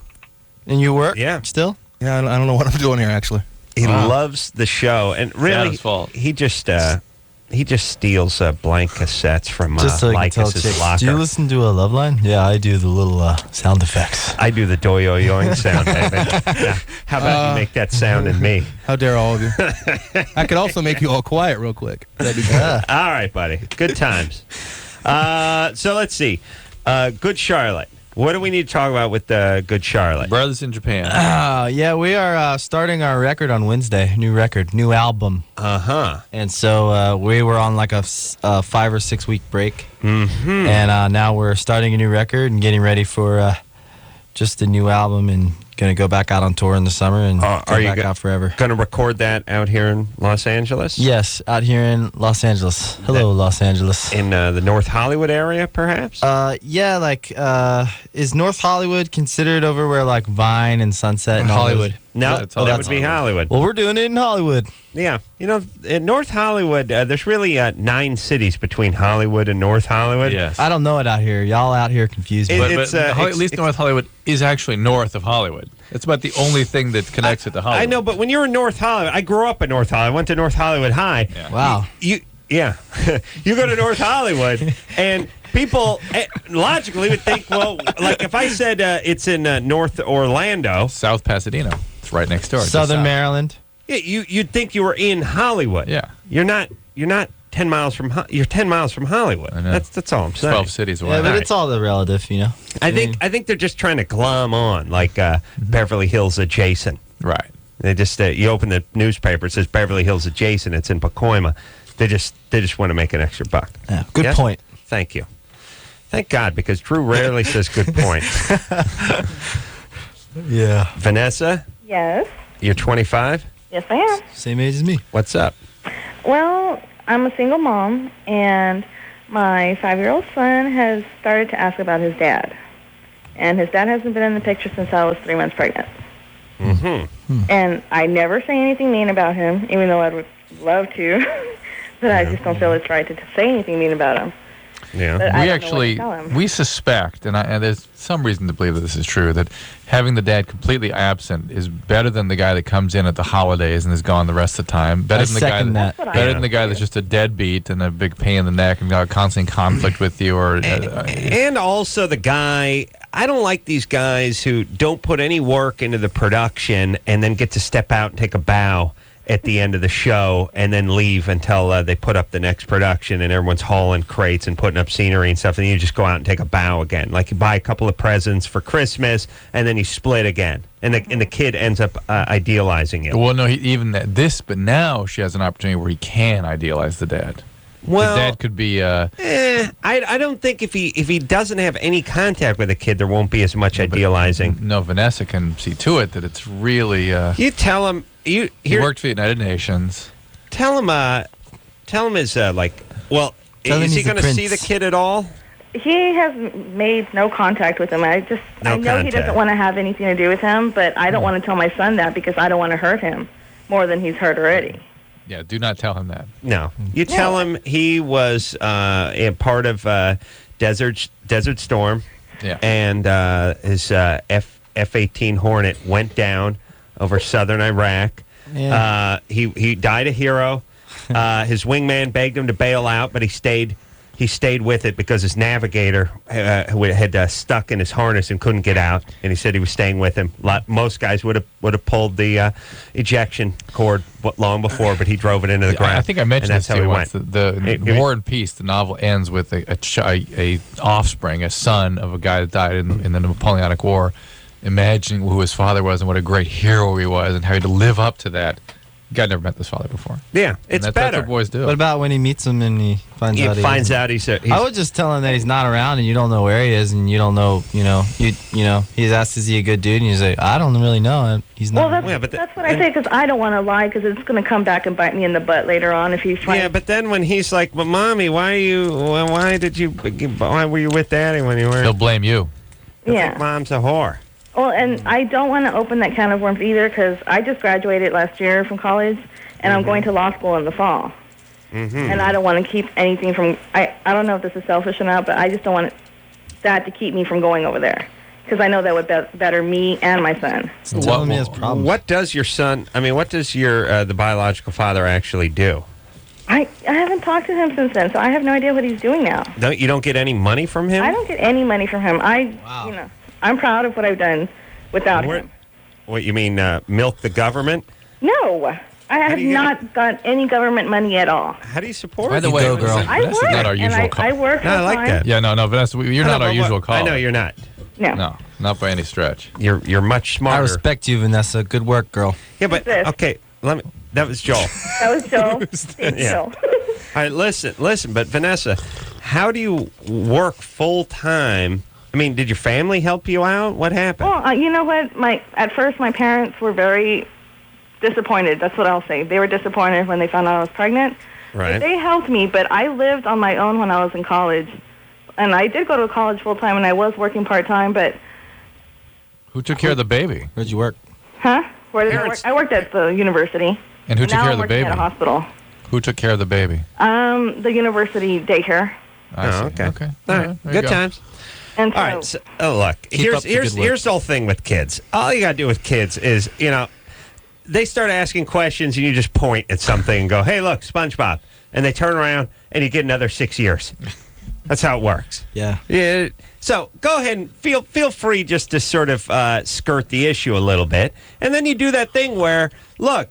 And you work? Yeah. Still? Yeah, I don't know what I'm doing here, actually. He loves the show, and really, Adam's fault. he just steals blank cassettes from Just so I can tell Lycus's chicks, locker. do you listen to a LoveLine? Yeah, I do the little sound effects. I do the doyo-yoing sound, baby. Yeah. How about you make that sound in me? How dare all of you. I could also make you all quiet real quick. That'd be good. All right, buddy. Good times. So let's see. Good Charlotte. What do we need to talk about with Good Charlotte? Brothers in Japan. Yeah, we are starting our record on Wednesday. New record, new album. Uh-huh. And so we were on like a 5 or 6 week break. Mm-hmm. And now we're starting a new record and getting ready for just a new album and going to go back out on tour in the summer and go back out forever. Going to record that out here in Los Angeles? Yes, out here in Los Angeles. Hello, Los Angeles. In the North Hollywood area, perhaps? Yeah, like, is North Hollywood considered over where like Vine and Sunset and Hollywood? No, That's all that that's would be Hollywood. Well, we're doing it in Hollywood. Yeah. You know, in North Hollywood, there's really 9 cities between Hollywood and North Hollywood. Yes. I don't know it out here. Y'all out here confuse me. It- But it's, at least North Hollywood is actually north of Hollywood. It's about the only thing that connects it to Hollywood. I know, but when you're in North Hollywood, I grew up in North Hollywood. I went to North Hollywood High. Yeah. Wow. You you go to North Hollywood, and people logically would think, well, like if I said it's in North Orlando, South Pasadena. It's right next door. Southern Just south. Maryland. yeah, you'd think you were in Hollywood. Yeah. You're not 10 miles from you're 10 miles from Hollywood. I know. That's all I'm saying. 12 cities away. Yeah, but Right. it's all the relative, you know. I think they're just trying to glom on like Beverly Hills adjacent. Right. They just you open the newspaper, it says Beverly Hills adjacent. It's in Pacoima. They just want to make an extra buck. Yeah, good Yes? point. Thank you. Thank God, because Drew rarely says good point. Yeah. Vanessa, Yes. you're 25. Yes, I am. Same age as me. What's up? Well, I'm a single mom, and my 5-year-old son has started to ask about his dad. And his dad hasn't been in the picture since I was 3 months pregnant. Mm-hmm. And I never say anything mean about him, even though I would love to. But I just don't feel it's right to say anything mean about him. Yeah. But I We don't know what to actually tell him. we suspect, and there's some reason to believe that this is true, that having the dad completely absent is better than the guy that comes in at the holidays and is gone the rest of the time. Better than the guy second that. better than the guy that's just a deadbeat and a big pain in the neck and got constant conflict with you. Or And also the guy, I don't like these guys who don't put any work into the production and then get to step out and take a bow at the end of the show and then leave until they put up the next production and everyone's hauling crates and putting up scenery and stuff, and you just go out and take a bow again. Like you buy a couple of presents for Christmas and then you split again. And the kid ends up idealizing it. Well, no, but now she has an opportunity where he can idealize the dad. Well, the dad could be. I don't think if he doesn't have any contact with a kid, there won't be as much idealizing. No, Vanessa can see to it that it's really. You tell him. He worked for the United Nations. Tell him is like. Well, is he going to see the kid at all? He has made no contact with him. I know he doesn't want to have anything to do with him, but I don't want to tell my son that because I don't want to hurt him more than he's hurt already. Yeah, do not tell him that. No, you tell him he was a part of Desert Storm. Yeah, and his F-18 Hornet went down over southern Iraq. Yeah. He died a hero. His wingman begged him to bail out, but he stayed with it because his navigator had stuck in his harness and couldn't get out, and he said he was staying with him. Most guys would have pulled the ejection cord long before, but he drove it into the ground. I think I mentioned this to you once. The War and Peace, the novel ends with a offspring, a son of a guy that died in the Napoleonic War, imagining who his father was and what a great hero he was and how he had to live up to that. Guy never met this father before. Yeah, it's better. That's what boys do. What about when he meets him and he finds out he's I would just tell him that he's not around and you don't know where he is and you don't know, he's asked, is he a good dude? And he's like, I don't really know. He's not. Well, that's what I say because I don't want to lie because it's going to come back and bite me in the butt later on if he's trying. Yeah, but then when he's like, "Well, mommy, why were you with daddy when you were?" He'll blame you. Yeah, think mom's a whore. Well, and I don't want to open that can of worms either because I just graduated last year from college, and I'm going to law school in the fall. Mm-hmm. And I don't want to keep anything from. I don't know if this is selfish or not, but I just don't want that to keep me from going over there because I know that would better me and my son. What does your son? I mean, what does your the biological father actually do? I haven't talked to him since then, so I have no idea what he's doing now. You don't get any money from him? I don't get any money from him. I'm proud of what I've done without him. What you mean, milk the government? No, I have not got any government money at all. How do you support? By the way, girl, Vanessa's not our usual call. I work. No, I like that. Yeah, no, Vanessa, you're not our usual call. I know you're not. No, not by any stretch. You're much smarter. I respect you, Vanessa. Good work, girl. Yeah, but okay, that was Joel. That was Joel. Thanks, Yeah. Joel. All right, listen, but Vanessa, how do you work full time? I mean, did your family help you out? What happened? Well, you know what? At first, my parents were very disappointed. That's what I'll say. They were disappointed when they found out I was pregnant. Right. But they helped me, but I lived on my own when I was in college. And I did go to college full time, and I was working part time, but... Who took care of the baby? Where'd you work? Huh? Where did I work? I worked at the university. And who took now care I'm of the working baby? At a hospital. Who took care of the baby? The university daycare. I see. Okay. Okay. All right. There you Good go. times. And All right. So, look, here's the whole thing with kids. All you got to do with kids is, they start asking questions and you just point at something and go, hey, look, SpongeBob. And they turn around and you get another 6 years. That's how it works. Yeah. So go ahead and feel free just to sort of skirt the issue a little bit. And then you do that thing where, look,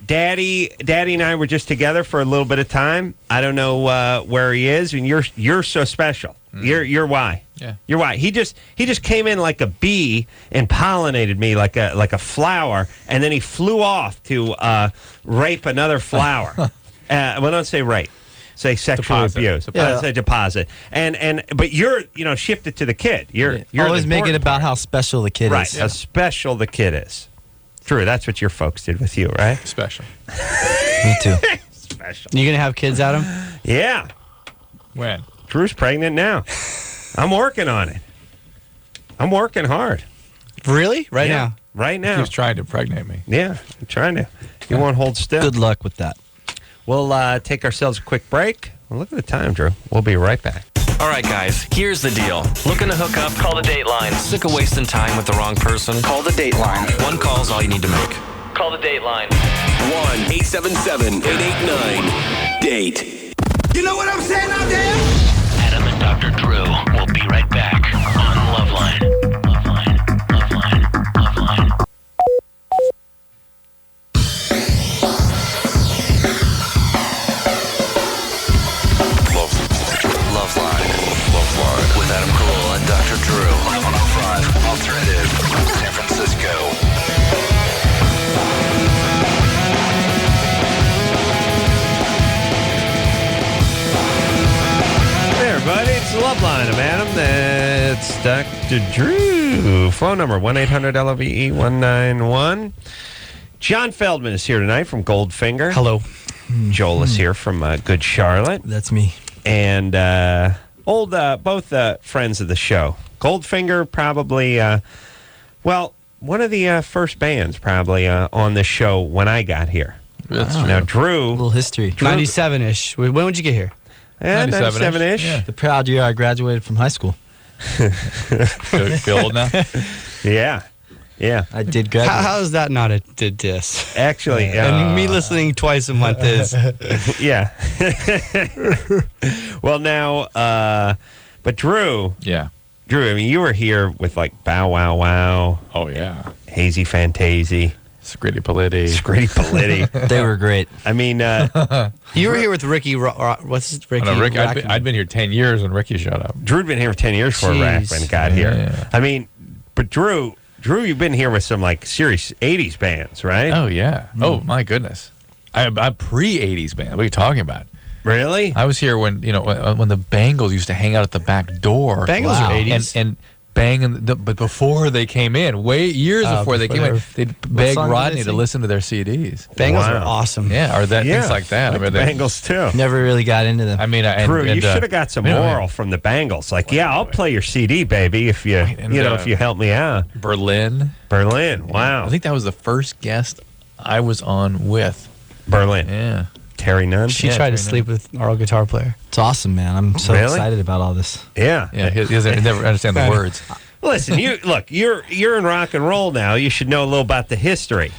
Daddy and I were just together for a little bit of time. I don't know where he is, and you're so special. You're why. Yeah. You're why. He just came in like a bee and pollinated me like a flower, and then he flew off to rape another flower. Well, don't say rape. Say sexual abuse. Say deposit. But you're shifted to the kid. You're always make it about how special the kid right, is. how special the kid is. True, that's what your folks did with you, right? Special. Me too. Special. You gonna have kids, Adam? Yeah. When? Drew's pregnant now. I'm working on it. I'm working hard. Really? Right Yeah, now? Right now. He's trying to impregnate me. Yeah, I'm trying to. You won't hold still. Good luck with that. We'll take ourselves a quick break. Well, look at the time, Drew. We'll be right back. All right, guys, here's the deal. Looking to hook up? Call the Dateline. Sick of wasting time with the wrong person? Call the Dateline. One call's all you need to make. Call the Dateline. 1-877-889-DATE. You know what I'm saying out there? Adam and Dr. Drew will be right back on LoveLine. LoveLine. LoveLine. LoveLine. LoveLine. LoveLine. With Adam Carolla and Dr. Drew. 1105 Alternative. San Francisco. Hey, everybody. It's LoveLine. I'm Adam. That's Dr. Drew. Phone number 1-800-LOVE-191. John Feldman is here tonight from Goldfinger. Hello. Joel is here from Good Charlotte. That's me. And both friends of the show. Goldfinger, probably, one of the first bands probably on the show when I got here. Now, Drew. A little history. 97-ish. When would you get here? Yeah, 97-ish. Yeah. The proud year I graduated from high school. Feel old now? Yeah. I did graduate. How is that not a diss? Actually, and me listening twice a month is. Yeah. Well, now, but Drew. Yeah. Drew, I mean, you were here with like Bow Wow Wow. Oh, yeah. Hazy Fantasy. Scritti Politti. They were great. I mean, you were here with Ricky. What's his Ricky? No, Rick, I'd been here 10 years when Ricky showed up. Drew had been here for 10 years before Rackman got here. Yeah. I mean, but Drew, you've been here with some like serious 80s bands, right? Oh, yeah. Oh, my goodness. I'm pre-80s band. What are you talking about? Really? I was here when the Bangles used to hang out at the back door. Bangles are 80s. And bang, but before they came in, years before they came in, they'd beg Rodney to listen to their CDs. Bangles are awesome. Yeah, or things like that. Like Bangles, too. Never really got into them. I mean, Drew, you should have got some moral from the Bangles. Like, I'll play your CD, baby, if you if you help me out. Berlin. Wow. I think that was the first guest I was on with. Berlin. Yeah. Terry Nunn. She tried to sleep with our old guitar player. It's awesome, man. I'm so excited about all this. Yeah. Yeah, he never understand the words. Listen, you're in rock and roll now. You should know a little about the history.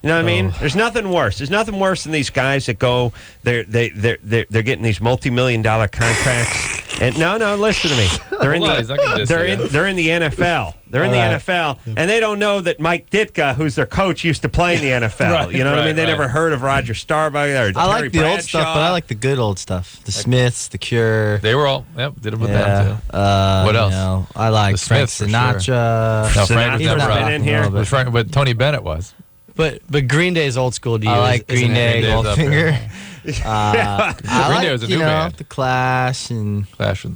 You know what I mean? There's nothing worse. There's nothing worse than these guys that go. They're getting these multi-million-dollar contracts. And no, listen to me. They're in the NFL. They're in the NFL, and they don't know that Mike Ditka, who's their coach, used to play in the NFL. Right, you know what I mean? They never heard of Roger Staubach or I like the old stuff, but I like the good old stuff. The Smiths, The Cure. They were all did it with them too. What else? I like Frank Sinatra. No, Frank was never been in here. But Tony Bennett was. But Green Day is old school to you. I like Green Day, Goldfinger. Green Day was a new band. The Clash and Clash. All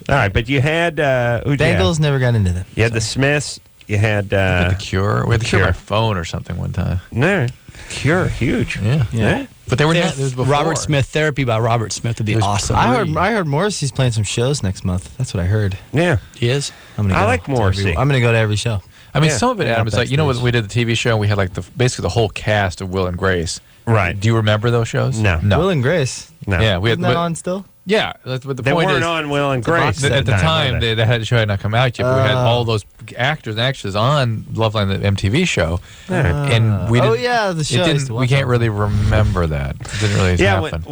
right, but you had Bangles. Never got into them. You had the Smiths. You had The Cure. We had The Cure on my phone or something one time. No, Cure, huge. Yeah. But they were not. It was before. Robert Smith. Therapy by Robert Smith would be awesome. I heard Morrissey's playing some shows next month. That's what I heard. Yeah, he is. I like Morrissey. I'm going to go to every show. I mean, some of it, Adam, is like, when we did the TV show, we had like basically the whole cast of Will and Grace. Right. Do you remember those shows? No. Will and Grace. No. Yeah, we had. Isn't that on still? Yeah, but the they point weren't is, on Will and Grace at the time. The show had not come out yet. But we had all those actors and actresses on LoveLine, the MTV show, and we didn't. The show. We can't really remember that. It didn't really happen.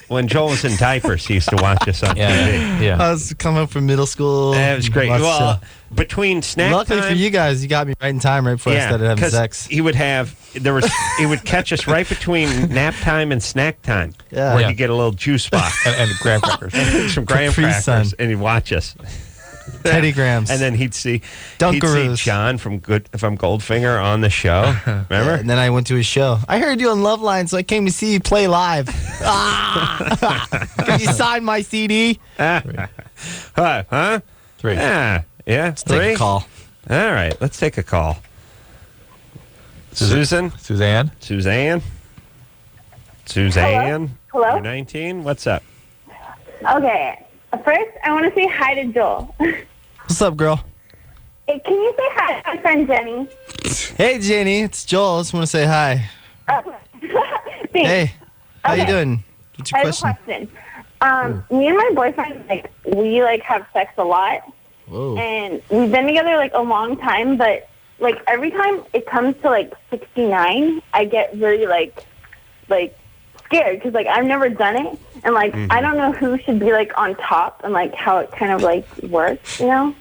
When Joel was in diapers, he used to watch us on TV. Yeah. I was coming up from middle school. That was great. Well, between snack luckily time, for you guys, you got me right in time, right before I started having sex. He would he would catch us right between nap time and snack time, where you get a little juice box and graham crackers, some graham crackers, and he'd watch us. Teddy Grahams. And then he'd see Dunkaroos. John from Goldfinger on the show. Remember? Yeah, and then I went to his show. I heard you on LoveLine, so I came to see you play live. Can you sign my CD? Huh? 3. Yeah. Let's 3? take a call. All right, let's take a call. Suzanne? Hello? You're 19? What's up? Okay. First, I want to say hi to Joel. What's up, girl? Hey, can you say hi to my friend Jenny? Hey, Jenny. It's Joel. I just want to say hi. Thanks. Hey, how you Okay. doing? What's I your have a question? question. Me and my boyfriend, we have sex a lot. Whoa. And we've been together, a long time, but, every time it comes to, 69, I get really, scared because, I've never done it. And, I don't know who should be, on top and, how it kind of, works, Yeah.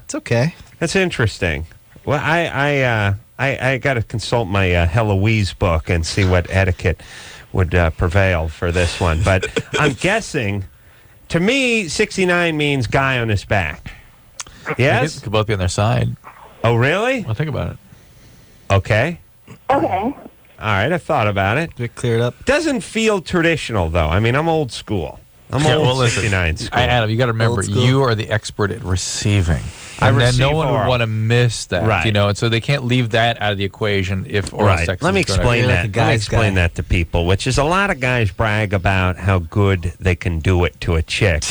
It's okay. That's interesting. Well, I got to consult my Heloise book and see what etiquette would prevail for this one. But I'm guessing, to me, 69 means guy on his back. Yes? They could both be on their side. Oh, really? Well, think about it. Okay. Okay. All right, I thought about it. Bit cleared up. Doesn't feel traditional, though. I mean, I'm old school. I'm old 69 school. Adam, you got to remember, you are the expert at receiving. And then no one would want to miss that, Right. And so they can't leave that out of the equation if oral Right. sex Let me is gonna- explain that. Let me explain that to people, which is a lot of guys brag about how good they can do it to a chick.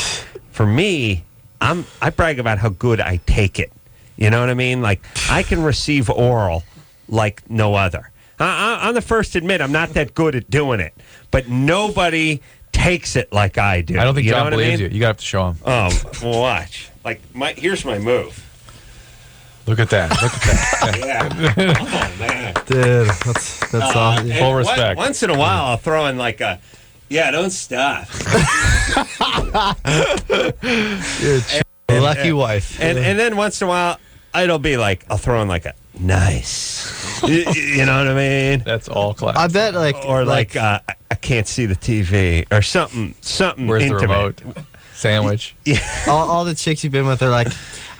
For me, I brag about how good I take it. You know what I mean? I can receive oral like no other. I'm the first to admit I'm not that good at doing it, but nobody takes it like I do. I don't think you know John what I believes mean? you. You got to show him. Oh, well, watch. Here's my move. Look at that. Look at that. Yeah. Oh, man. Dude, that's awesome. Full respect. Once in a while, I'll throw in don't stop. You're lucky wife. And then once in a while, it'll be I'll throw in a nice. You know what I mean? That's all class. I bet I can't see the TV or something Where's intimate. the remote? Sandwich. Yeah. all the chicks you've been with are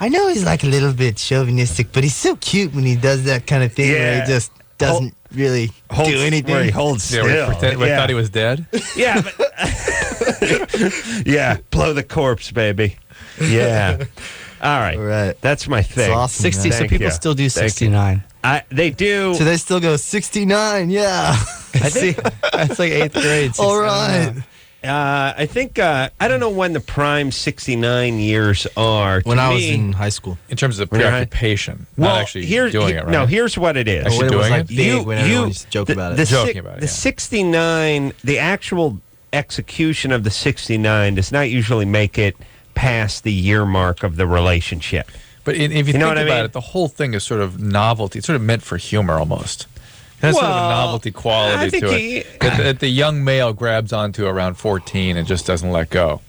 I know he's a little bit chauvinistic, but he's so cute when he does that kind of thing where he just doesn't really do anything. Where he holds still. We thought he was dead. Yeah, but yeah, blow the corpse, baby. Yeah. All right. That's my thing. It's awesome, 60. So Thank people you. still do Thank you. 69. They do. So they still go 69, yeah. I see. That's 8th grade. All right. I think I don't know when the prime 69 years are. When To I was me- in high school. In terms of When you're preoccupation, Well, not actually doing it, right? No, here's what it is. Actually When it was doing it? big, when everyone used to joke about it. Joking about it, The yeah. 69, the actual execution of the 69 does not usually make it past the year mark of the relationship. But if you You think know what I about mean? it, the whole thing is sort of novelty. It's sort of meant for humor almost. It has sort of a Well, novelty I quality think to he- it that the young male grabs onto around 14 and just doesn't let go.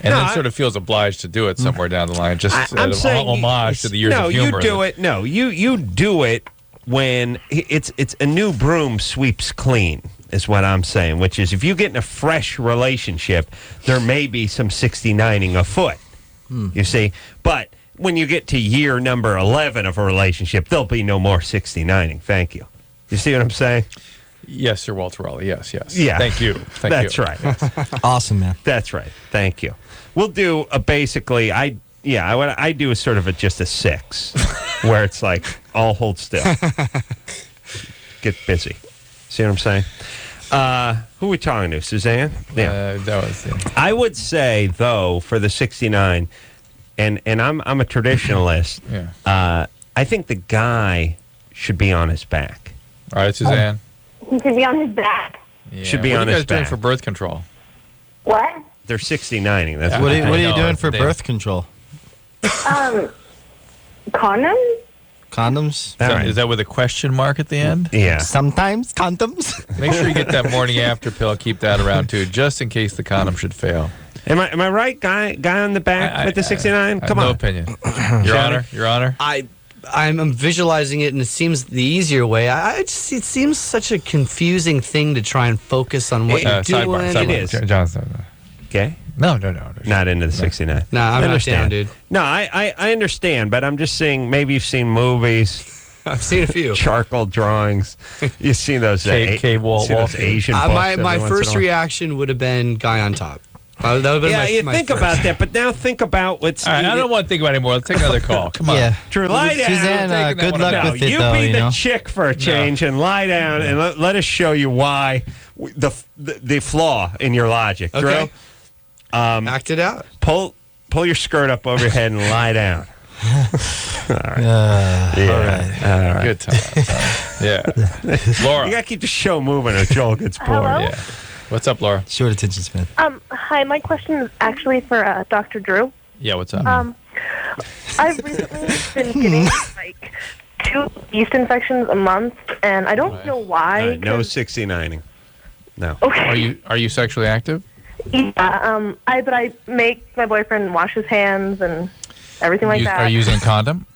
And No, then sort of feels obliged to do it somewhere down the line, just I'm as saying an homage to the years of humor. No, you do it. No, you do it when it's a new broom sweeps clean. Is what I'm saying. Which is, if you get in a fresh relationship, there may be some 69ing afoot. You see, but when you get to year number 11 of a relationship, there'll be no more 69ing. Thank you. You see what I'm saying? Yes, Sir Walter Raleigh. Yes. Yeah. Thank you. That's right. Awesome, man. That's right. Thank you. We'll do basically. What I do is sort of just a 6, where it's all hold still, get busy. See what I'm saying? Who are we talking to? Suzanne? Yeah. That was. Yeah. I would say though for the 69, and I'm a traditionalist. Yeah. I think the guy should be on his back. All right, Suzanne. He should be on his back. Yeah. Should be what on are you his guys doing back. for birth control? What? They're 69ing. That's What are you know, doing for they- birth control? Condoms? Condoms? All right. Is that with a question mark at the end? Yeah. Sometimes condoms. Make sure you get that morning after pill. Keep that around too, just in case the condom should fail. Am I right? Guy on the back with the 69? Come no on. opinion. Your Honor. Your Honor. I'm visualizing it, and it seems the easier way. It seems such a confusing thing to try and focus on what you're doing. Sidebar. It is. Johnson. Okay. No. Not into the 69. No, I'm not down, dude. No, I understand, but I'm just saying maybe you've seen movies. I've seen a few. Charcoal drawings. You've seen those, those Asian books. My every once first in a while. reaction would have been guy on top. That would have been Yeah, my, you my think first. about that, but now think about what's... All right, I don't want to think about it anymore. Let's take another call. Come on. Yeah. Drew, lie down. Suzanne, good luck with it, you though, be you the know? chick for a change and lie down and let us show you why the flaw in your logic. Okay. Drew, Act it out. pull your skirt up over your head and lie down. All right. All right. Good time. Yeah. Laura. You got to keep the show moving or Joel gets bored. Hello? Yeah. What's up, Laura? Short attention span. Hi, my question is actually for Dr. Drew. Yeah, what's up? I've recently been getting like 2 yeast infections a month, and I don't know why. No 69ing. No. Okay. Are you sexually active? Yeah. I make my boyfriend wash his hands and everything like that. Are you using a condom?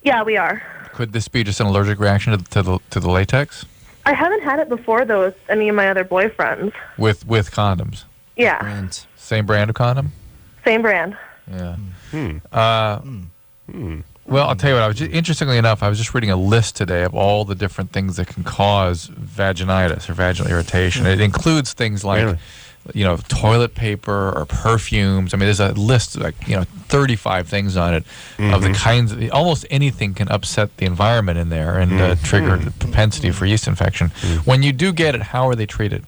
Yeah, we are. Could this be just an allergic reaction to the latex? I haven't had it before though with any of my other boyfriends. With condoms? Yeah. Same brand of condom? Same brand. Yeah. Well, I'll tell you what. Interestingly enough, I was just reading a list today of all the different things that can cause vaginitis or vaginal irritation. It includes things like, toilet paper or perfumes. I mean, there's a list like 35 things on it of the kinds. Almost anything can upset the environment in there and trigger the propensity for yeast infection. When you do get it, how are they treated?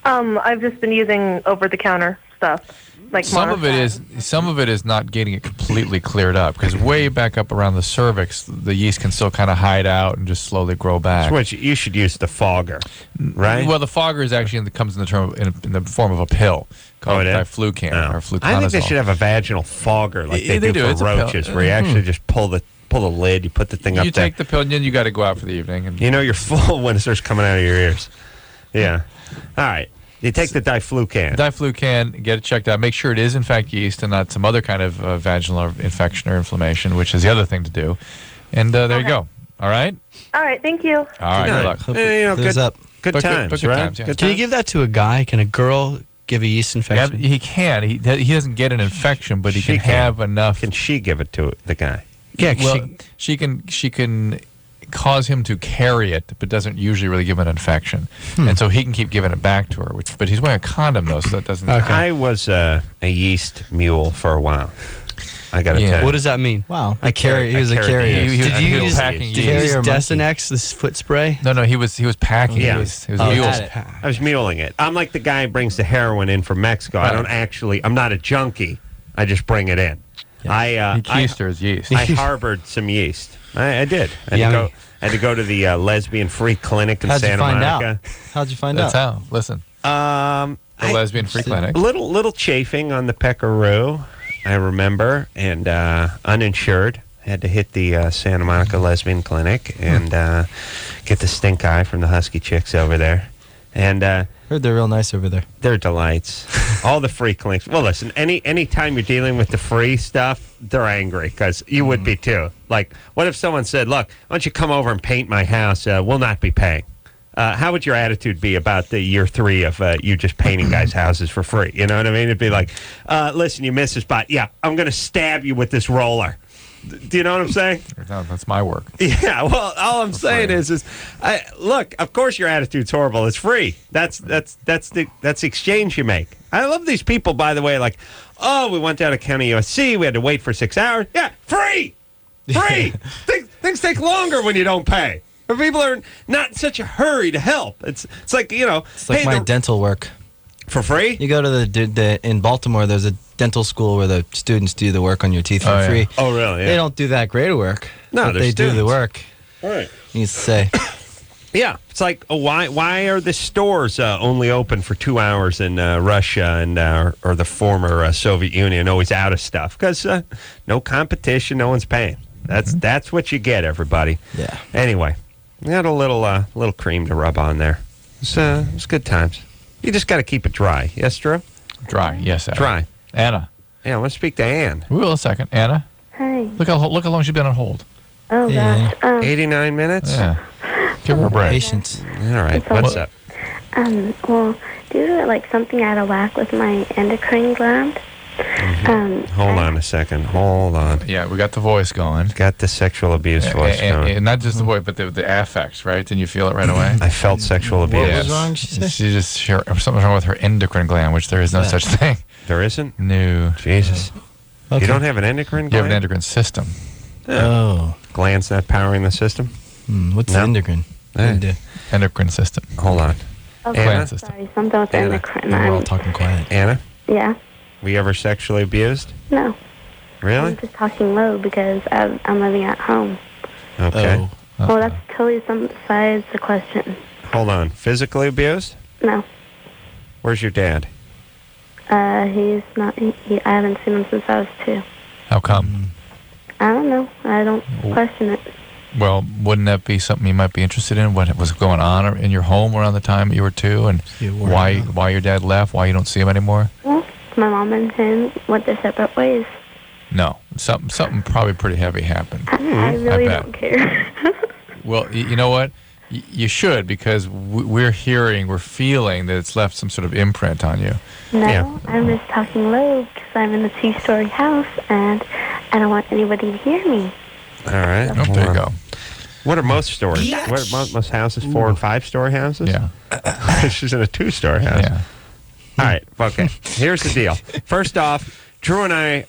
I've just been using over-the-counter stuff. Like some of it is not getting it completely cleared up because way back up around the cervix, the yeast can still kind of hide out and just slowly grow back. So what you should use the fogger, right? Well, the fogger is actually comes in the form of a pill called diflucan or fluconazole. I think they should have a vaginal fogger like they do for roaches, where you actually just pull the lid, you put the thing up there. You take the pill, and then you got to go out for the evening. And you're full when it starts coming out of your ears. Yeah. All right. You take the diflucan, get it checked out. Make sure it is, in fact, yeast and not some other kind of vaginal infection or inflammation, which is the other thing to do. And there you go. All right? All right, thank you. All right, good luck. Good times, right? Yeah. Can you give that to a guy? Can a girl give a yeast infection? He can. He doesn't get an infection, but he can have enough. Can she give it to the guy? Yeah, well, she can cause him to carry it, but doesn't usually really give him an infection. And so he can keep giving it back to her. But he's wearing a condom, though, so that doesn't... Okay. I was a yeast mule for a while. I got to tell you. What does that mean? Wow. He was a carrier. Did you use Desinex, this foot spray? No, he was packing. Yeah. He was muling. I was muling it. I'm like the guy who brings the heroin in from Mexico. I'm not a junkie. I just bring it in. Yeah. He keistered yeast. I harbored some yeast. I did. I had to go to the lesbian free clinic in Santa Monica. How'd you find out? out? Listen. The lesbian free clinic. Little chafing on the peckaroo, I remember, and uninsured. Had to hit the Santa Monica lesbian clinic and get the stink eye from the husky chicks over there. And heard they're real nice over there. They're delights. All the free clinics. Well, listen, any time you're dealing with the free stuff, they're angry because you would be too. Like, what if someone said, look, why don't you come over and paint my house? We'll not be paying. How would your attitude be about the year 3 of you just painting guys' houses for free? You know what I mean? It'd be like, listen, you missed a spot. Yeah, I'm going to stab you with this roller. Do you know what I'm saying? That's my work. Yeah, well, all I'm saying is look, of course your attitude's horrible. It's free. That's the exchange you make. I love these people, by the way, like, oh, we went down to County USC, we had to wait for 6 hours. Yeah, free! Things take longer when you don't pay. Or people are not in such a hurry to help. It's like, It's like my dental work. For free? You go to in Baltimore, there's a dental school where the students do the work on your teeth for free. Oh, really? Yeah. They don't do that great of work. No, but they do the work. All right. Needs to say. Yeah, it's like, why are the stores only open for 2 hours in Russia and or the former Soviet Union, always out of stuff? Because no competition, no one's paying. That's what you get, everybody. Yeah. Anyway, we had a little cream to rub on there. It's good times. You just got to keep it dry. Yes, Drew? Dry, yes, Adam. Dry. Anna. Yeah, I want to speak to Ann. We will a second. Anna? Hi. Look how long she's been on hold. Oh, gosh. 89 minutes? Yeah. Give her a break. Patience. All right. What's up? Well, due to like something out of whack with my endocrine gland. Hold on a second. Hold on. Yeah, we got the voice going. Got the sexual abuse voice going. And not just the voice, but the affects, right? Didn't you feel it right away? I felt sexual abuse. What was wrong, she said? Something's wrong with her endocrine gland, which there is no such thing. There isn't? No. Jesus. Okay. You don't have an endocrine gland? You have an endocrine system. Yeah. Oh. Gland's not powering the system? What's endocrine? Endocrine system. Hold on. Okay, Anna? sorry, something with endocrine. We're all talking quiet. Anna? Yeah. Were you ever sexually abused? No. Really? I'm just talking low because I'm living at home. Okay. Well, that's totally besides the question. Hold on. Physically abused? No. Where's your dad? He's not. I haven't seen him since I was 2. How come? I don't know. I don't question it. Well, wouldn't that be something you might be interested in? What was going on in your home around the time you were 2, and why your dad left? Why you don't see him anymore? Well, my mom and him went their separate ways. No, something probably pretty heavy happened. I really don't care. Well, you know what? You should, because we're feeling that it's left some sort of imprint on you. No, I'm just talking low because I'm in a 2-story house and I don't want anybody to hear me. All right. Oh, there you go. What are most stories? What are most houses? 4 and 5-story houses? Yeah. She's in a 2-story house. Yeah. All right. Okay. Here's the deal. First off, Drew and I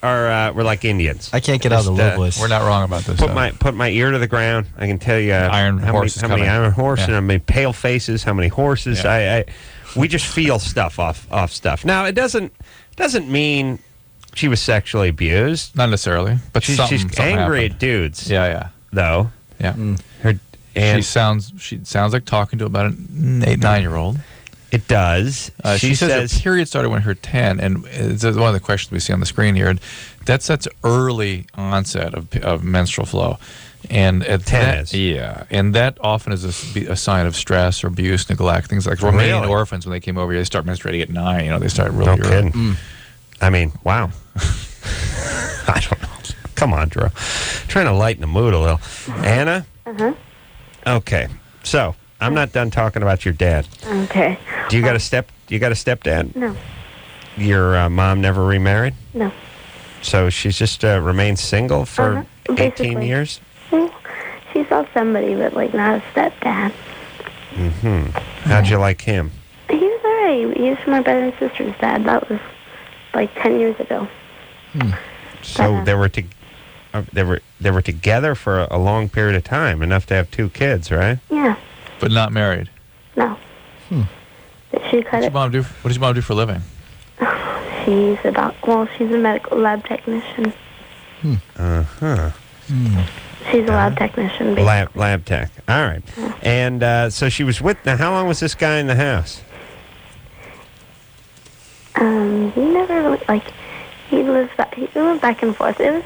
we're like Indians. I can't get out of the love list. We're not wrong about this. Put my ear to the ground. I can tell you how many iron horses and how many pale faces, how many horses. Yeah. We just feel stuff off stuff. Now it doesn't mean she was sexually abused. Not necessarily, but she's something angry happened. at dudes. Yeah. Though. Yeah. She sounds like talking to about an 8, 9-year-old. It does. She says her period started when her 10, and it's one of the questions we see on the screen here. And that's early onset of menstrual flow, and at 10 and that often is a sign of stress or abuse, neglect, things like Romanian orphans when they came over here. They start menstruating at 9. They start really early. Kidding. I mean, wow. I don't know. Come on, Drew. Trying to lighten the mood a little. Anna. Okay, so. I'm not done talking about your dad. Okay. Do you got a stepdad? No. Your mom never remarried? No. So she's just remained single for 18 basically. years? Well, she saw somebody, but not a stepdad. How'd you like him? He was alright. He was my brother and sister's dad. That was 10 years ago. So they were together for a long period of time, enough to have 2 kids, right? Yeah. But not married. No. What does your mom do for a living? She's a medical lab technician. She's a lab technician. Basically. Lab tech. All right. And so she was with. Now, how long was this guy in the house? He never really he lived back and forth. It was.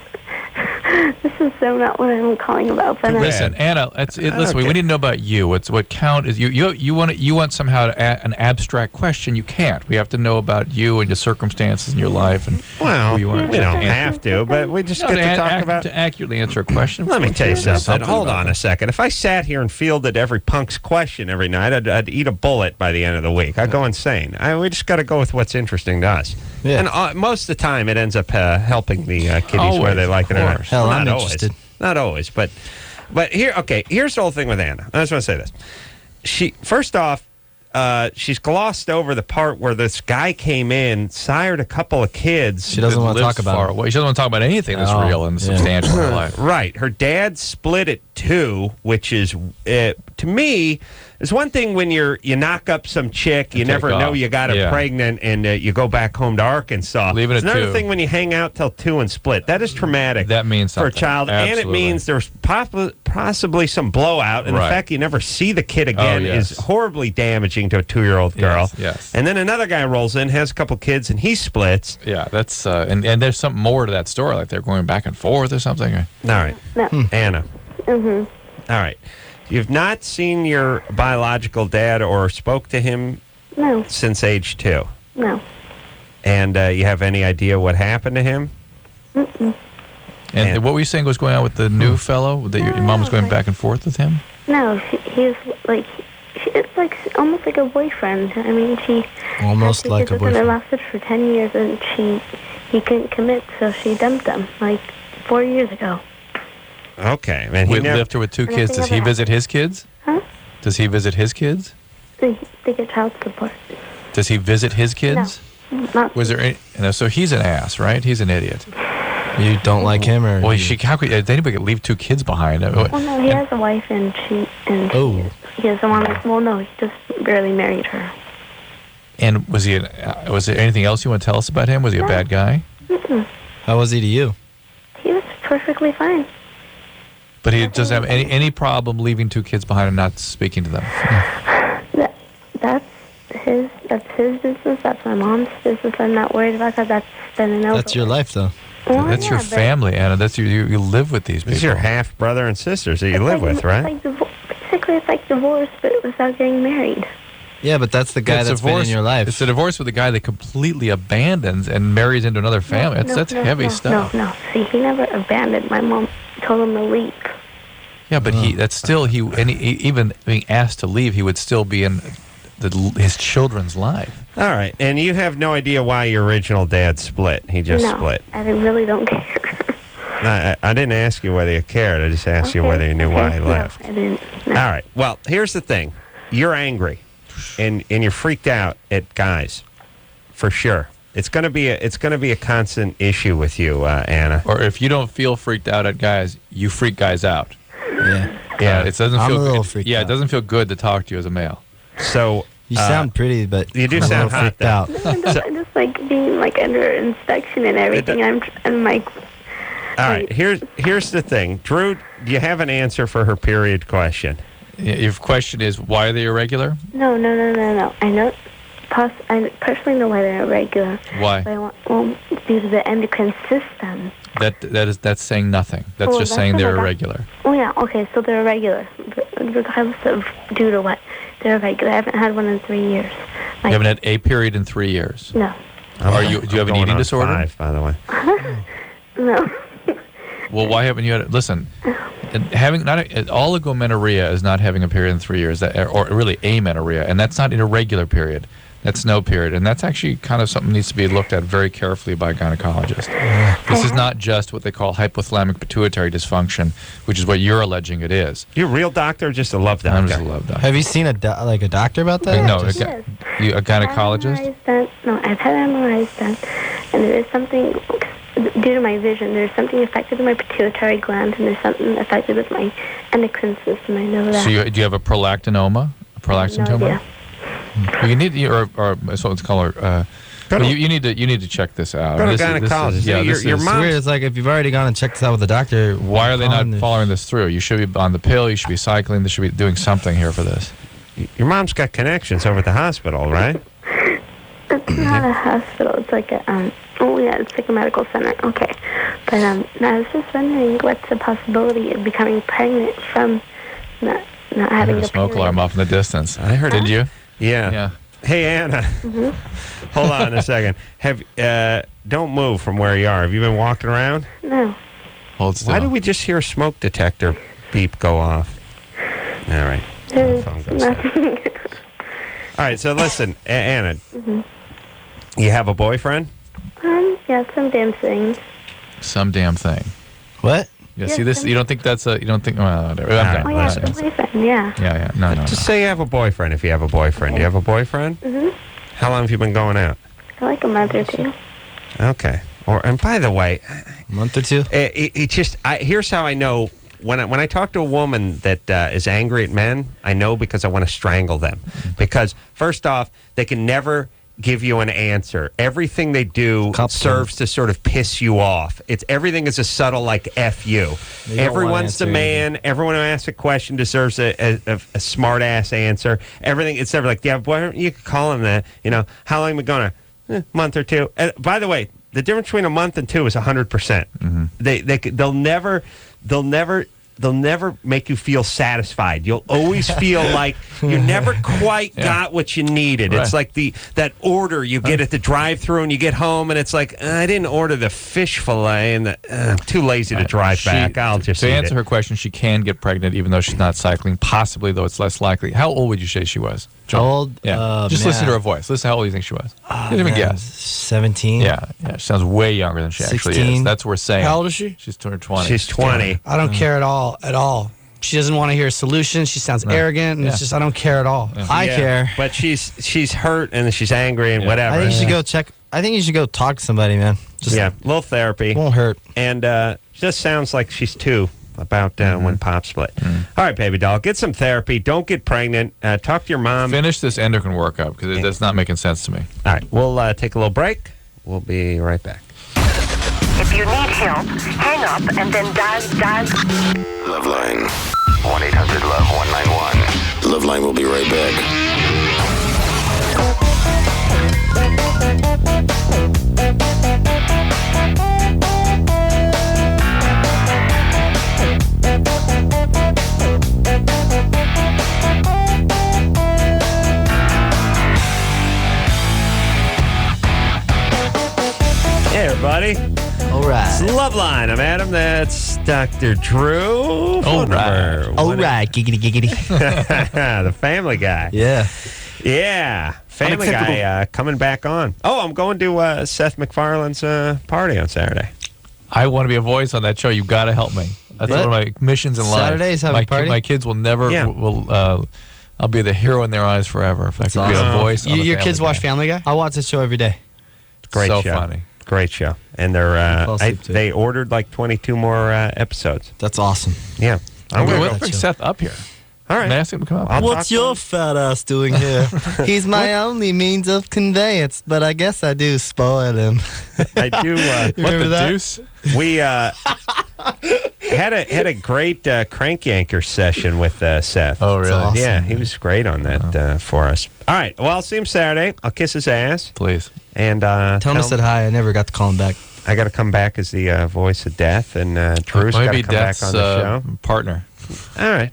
This is so not what I'm calling about. But listen, Anna. Listen, we need to know about you. What count is you want somehow an abstract question. You can't. We have to know about you and your circumstances in your life and who you are. We don't have to, but we just get to talk about to accurately answer a question. Let me tell you something. Hold on a second. If I sat here and fielded every punk's question every night, I'd eat a bullet by the end of the week. I'd go insane. We just got to go with what's interesting to us. Yeah. And most of the time, it ends up helping the kiddies whether they like it or not. Hell, I'm interested. Not always, but here, okay. Here's the whole thing with Anna. I just want to say this. First off, she's glossed over the part where this guy came in, sired a couple of kids. She doesn't want to talk about it. She doesn't want to talk about anything that's real and substantial in her life. Right. Her dad split at 2, which is to me. It's one thing when you knock up some chick, you never know you got her pregnant, and you go back home to Arkansas. Leave it it's at 2. another thing when you hang out till 2 and split. That is traumatic. That means something. For a child, Absolutely. and it means there's possibly some blowout, and the fact you never see the kid again is horribly damaging to a 2-year-old girl. Yes. And then another guy rolls in, has a couple kids, and he splits. Yeah, that's and there's something more to that story, like they're going back and forth or something. All right, Anna. All right. You've not seen your biological dad or spoke to him since age 2? No. And you have any idea what happened to him? And what were you saying was going on with the new fellow? That your mom was going back and forth with him? No, he's it's almost like a boyfriend. I mean, she almost like a boyfriend. They lasted for 10 years, and he couldn't commit, so she dumped him 4 years ago. Okay, man. He left her with 2 kids. Does he visit his kids? Huh? Does he visit his kids? They get child support. Does he visit his kids? No, not. Was there any, so he's an ass, right? He's an idiot. You don't like him, or? Well, how could anybody leave 2 kids behind? Well, no, he has a wife, and he doesn't want to. Well, no, he just barely married her. And was there anything else you want to tell us about him? Was he a bad guy? How was he to you? He was perfectly fine. But he doesn't have any problem leaving 2 kids behind and not speaking to them. That's his business. That's my mom's business. I'm not worried about that. That's been an over. That's your life, though. Well, That's yeah, your but family, Anna. That's you live with these people. These are your half brother and sisters that you live with, right? Basically, it's like divorce, but without getting married. Yeah, but that's the guy that's been in your life. It's a divorce with a guy that completely abandons and marries into another family. That's heavy stuff. No. See, he never abandoned. My mom told him to leave. Yeah, but even being asked to leave, he would still be in his children's life. All right, and you have no idea why your original dad split. He just split. I really don't care. I didn't ask you whether you cared. I just asked you whether you knew why he left. I didn't. No. All right. Well, here's the thing. You're angry, and you're freaked out at guys, for sure. It's gonna be a constant issue with you, Anna. Or if you don't feel freaked out at guys, you freak guys out. Yeah. It doesn't I'm feel a little good. freaked Yeah, out. it doesn't feel good to talk to you as a male. So you sound pretty, but you do I'm a sound little hot. freaked out. I'm just like being like under inspection and everything. I'm like. All right. Here's the thing, Drew. Do you have an answer for her period question? Your question is, why are they irregular? No. I know. I personally know why they're irregular. Why? But due to the endocrine system. That's saying nothing. That's Well, just that's saying not they're about- irregular. Oh yeah, okay, so they're irregular, regardless of due to what. They're irregular. I haven't had one in 3 years. You haven't had a period in 3 years. No. Do you have an eating disorder? 5, by the way. No. Well, why haven't you had it? Listen, oligomenorrhea is not having a period in 3 years, or really amenorrhea, and that's not an irregular period. That's no period, and that's actually kind of something that needs to be looked at very carefully by a gynecologist. This is not just what they call hypothalamic pituitary dysfunction, which is what you're alleging it is. You a real doctor or just a love doctor? I'm just a love doctor. Have you seen a doctor about that? No, a gynecologist? I've had MRIs done, and there is something, due to my vision, there's something affected with my pituitary gland, and there's something affected with my endocrine system. I know that. So do you have a prolactinoma? A prolactin tumor? Yeah. Well, you need, or so it's called. You need to check this out. Go to a gynecologist. Your mom. Weird. It's like if you've already gone and checked this out with the doctor. Why are they not following this through? You should be on the pill. You should be cycling. They should be doing something here for this. Your mom's got connections over at the hospital, right? It's not a hospital. It's like it's like a medical center. Okay, but I was just wondering what's the possibility of becoming pregnant from not having a smoke alarm off in the distance. I heard. Did you? Yeah. Hey, Anna. Mm-hmm. Hold on a second. Don't move from where you are. Have you been walking around? No. Hold still. Why did we just hear a smoke detector beep go off? All right. There's nothing. All right. So listen, Anna. Mm-hmm. You have a boyfriend? Yeah, some damn thing. Some damn thing. What? Yeah. See this? You don't think that's a? You don't think? Well, whatever. A boyfriend. Yeah. Yeah. No. Just say you have a boyfriend if you have a boyfriend. Do you have a boyfriend? Mm-hmm. How long have you been going out? For like a month or two. Okay. And by the way, a month or two. Here's how I know when I talk to a woman that is angry at men. I know because I want to strangle them. Because first off, they can never give you an answer. Everything they do serves to sort of piss you off. Everything is a subtle like F you. Everyone's the man. Everyone who asks a question deserves a smart ass answer. Everything it's never like, yeah, boy, you could call him that. How long have we gone? A month or two. By the way, the difference between a month and 2 is 100%. Mm-hmm. They'll never make you feel satisfied. You'll always feel like you never quite got what you needed. Right. It's like that order you get at the drive-thru and you get home and it's like, I didn't order the fish fillet and I'm too lazy to drive back. I'll just to eat answer it. her question, she can get pregnant even though she's not cycling. Possibly, though it's less likely. How old would you say she was? How old? Yeah. Just listen to her voice. Listen how old you think she was. You didn't even guess. 17. Yeah. She sounds way younger than she 16. actually is. That's what we're saying. How old is she? She's 20. She's 20. I don't care at all. She doesn't want to hear a solution. She sounds arrogant, and it's just I don't care at all. I care, but she's hurt and she's angry and whatever. I think you should go check. I think you should go talk to somebody, man. Just a little therapy won't hurt. And just sounds like she's 2 about when Pop split. All right, baby doll, get some therapy. Don't get pregnant. Talk to your mom. Finish this endocrine workup because that's not making sense to me. All right, we'll take a little break. We'll be right back. If you need help, hang up and then dial. LoveLine. 1-800-LOVE-191. LoveLine will be right back. Hey, everybody. All right. It's LoveLine. I'm Adam. That's Dr. Drew. All right. Giggity, giggity. The Family Guy. Yeah. Yeah. Family Guy coming back on. Oh, I'm going to Seth MacFarlane's party on Saturday. I want to be a voice on that show. You got to help me. That's one of my missions in life. Saturdays have a party? My kids will never. Yeah. I'll be the hero in their eyes forever if I could be a voice. On Your kids watch Family Guy? I watch the show every day. Great so show. funny. Great show. And they ordered like 22 more episodes. That's awesome. Yeah. I'm We'll going to bring Seth up here. All right. Ask him to come up. What's your fat ass doing here? He's my only means of conveyance, but I guess I do spoil him. I do. What the that? deuce? We had a great crank yanker session with Seth. Oh, really? Awesome. Yeah, he was great on that for us. All right. Well, I'll see him Saturday. I'll kiss his ass. Please. And Tell him I said hi. I never got to call him back. I got to come back as the voice of Death, and Drew's got to Maybe come back Death's on the show. partner. All right.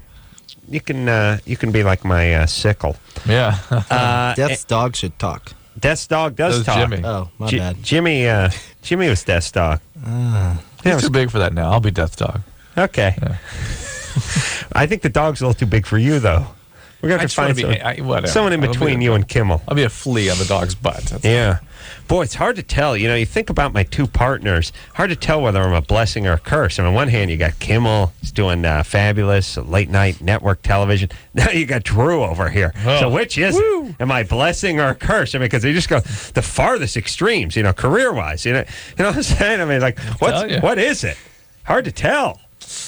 You can be like my sickle. Yeah. Death's dog should talk. Death's dog does talk. Jimmy. Oh, my bad. Jimmy was Death's dog. He's too big for that now. I'll be Death's dog. Okay. Yeah. I think the dog's a little too big for you, though. We're going to find someone in between you and Kimmel. I'll be a flea on the dog's butt. That's Yeah. Boy, it's hard to tell. You know, you think about my two partners, hard to tell whether I'm a blessing or a curse. And on one hand, you got Kimmel. He's doing fabulous late-night network television. Now you got Drew over here. Oh. So which is it? Am I a blessing or a curse? I mean, because they just go the farthest extremes, you know, career-wise. You know what I'm saying? I mean, like, what is it? Hard to tell.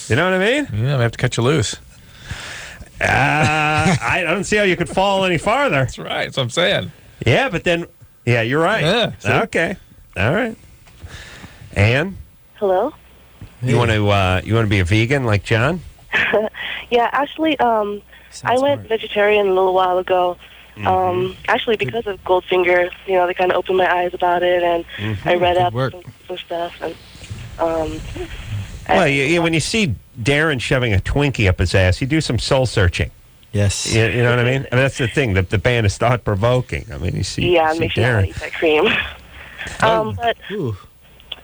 You know what I mean? Yeah, I have to cut you loose. I don't see how you could fall any farther. That's right. That's what I'm saying. Yeah, but then, yeah, you're right. Yeah, see? Okay. All right. Ann, Hello? you want to be a vegan like John? Yeah, actually, I went vegetarian a little while ago. Actually, because of Goldfinger, you know, they kind of opened my eyes about it, and I read up some stuff. And well, when you see Darren shoving a Twinkie up his ass, you do some soul searching. Yes. You know what I mean? That's the thing. The band is thought provoking. I mean, you see. Yeah, see make sure Darren. you eat that cream. But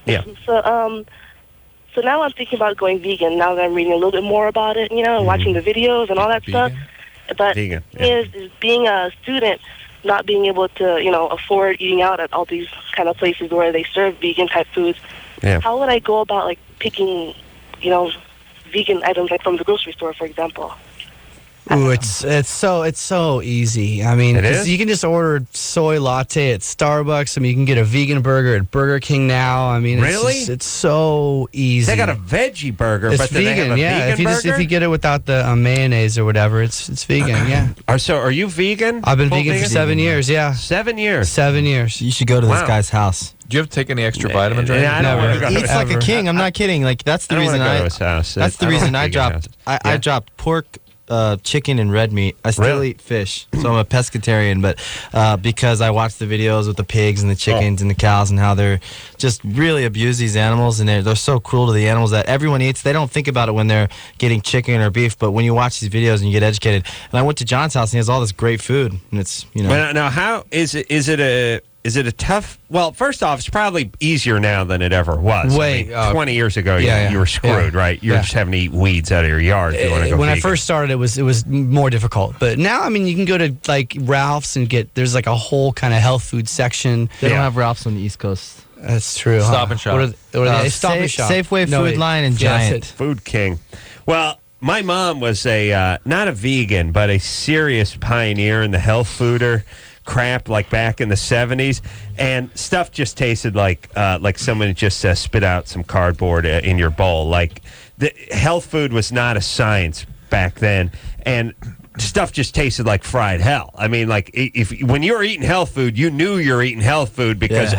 yeah. So now I'm thinking about going vegan. Now that I'm reading a little bit more about it, you know, and watching the videos and all that stuff. But vegan, the thing is being a student, not being able to, you know, afford eating out at all these kind of places where they serve vegan type foods. Yeah. How would I go about like picking, you know, vegan items like from the grocery store, for example? Ooh, it's so easy. I mean, It is? you can just order soy latte at Starbucks. I mean, you can get a vegan burger at Burger King now. I mean, Really? it's so easy. They got a veggie burger, It's but then vegan, they have a yeah. vegan If burger? you get it without the mayonnaise or whatever, it's vegan. Yeah. Are you vegan? I've been Full vegan for 7 years. Yeah. 7 years. 7 years. You should go to this Wow. guy's house. Do you have to take any extra vitamins or Yeah, I anything? don't Never. want to go to Eats like a Ever. king. I'm not kidding. Like that's the I don't reason wanna go to his house. That's the I don't reason like I vegan dropped. houses. I Yeah. dropped pork, chicken, and red meat. I still Really? eat fish, so I'm a pescatarian. But because I watch the videos with the pigs and the chickens and the cows and how they're just really abuse these animals, and they're so cruel to the animals that everyone eats. They don't think about it when they're getting chicken or beef, but when you watch these videos and you get educated. And I went to John's house and he has all this great food, and it's Now, how is it? Is it a tough? Well, first off, it's probably easier now than it ever was. Way, 20 years ago, yeah, you were screwed, right? You're just having to eat weeds out of your yard if you want to go When I vegan. first started, it was more difficult. But now, I mean, you can go to like Ralph's and there's like a whole kind of health food section. They don't have Ralph's on the East Coast. That's true. Stop and Shop. What are they? Stop and Shop. Safeway, Food Line, and Giant. Food King. Well, my mom was not a vegan, but a serious pioneer in the health fooder crap, like back in the 70s, and stuff just tasted like someone just spit out some cardboard in your bowl. Like, the health food was not a science back then, and stuff just tasted like fried hell. I mean, like, when you were eating health food, you knew you were eating health food because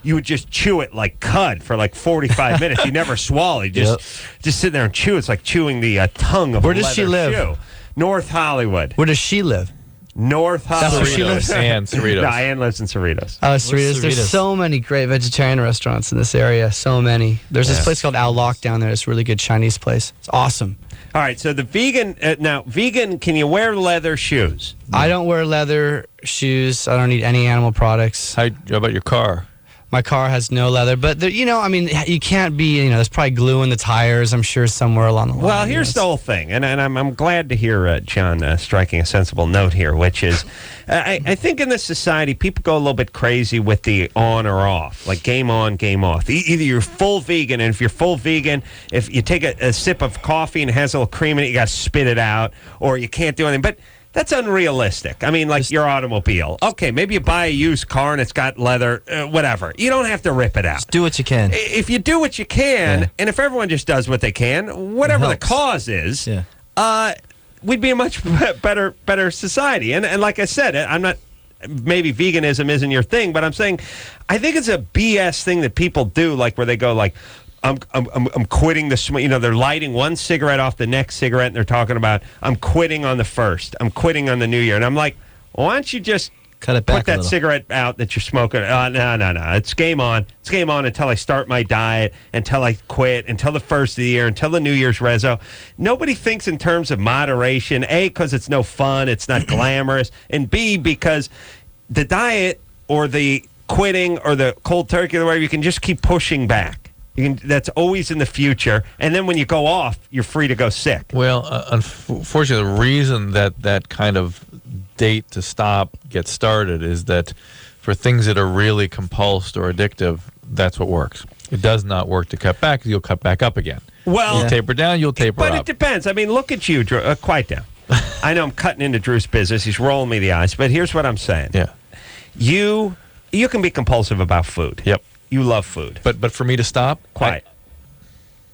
you would just chew it like cud for like 45 minutes. You never swallow. You just sit there and chew. It's like chewing the tongue of Where a does she leather live? shoe. North Hollywood. Where does she live? North Hollywood. That's where she lives? And Cerritos. No, Ann lives in Cerritos. Oh, Cerritos. There's so many great vegetarian restaurants in this area. So many. There's this place called Al Lock down there. It's a really good Chinese place. It's awesome. All right, so the vegan, vegan, can you wear leather shoes? I don't wear leather shoes. I don't need any animal products. How about your car? My car has no leather, but you can't be, there's probably glue in the tires, I'm sure, somewhere along the line. Well, here's the whole thing, and I'm glad to hear John striking a sensible note here, which is, I think in this society, people go a little bit crazy with the on or off, like game on, game off. Either you're full vegan, and if you're full vegan, if you take a sip of coffee and it has a little cream in it, you got to spit it out, or you can't do anything. But that's unrealistic. I mean, like your automobile. Okay, maybe you buy a used car and it's got leather, whatever. You don't have to rip it out. Just do what you can. If you do what you can, and if everyone just does what they can, whatever the cause is, we'd be a much better society. And like I said, I'm not. Maybe veganism isn't your thing, but I'm saying, I think it's a BS thing that people do, like where they go like, I'm quitting the smoke. They're lighting one cigarette off the next cigarette, and they're talking about, I'm quitting on the 1st. I'm quitting on the New Year. And I'm like, why don't you just cut it back put that cigarette out that you're smoking? No. It's game on. It's game on until I start my diet, until I quit, until the 1st of the year, until the New Year's rezo. Nobody thinks in terms of moderation, A, because it's no fun, it's not glamorous, and B, because the diet or the quitting or the cold turkey or whatever, you can just keep pushing back. That's always in the future, and then when you go off, you're free to go sick. Well, unfortunately, the reason that kind of date to stop gets started is that for things that are really compulsed or addictive, that's what works. It does not work to cut back. You'll cut back up again. Well, you'll taper down, you'll taper up. But it depends. I mean, look at you, Drew. Quiet down. I know I'm cutting into Drew's business. He's rolling me the eyes, but here's what I'm saying. Yeah, you can be compulsive about food. Yep. You love food. But for me to stop? Quiet.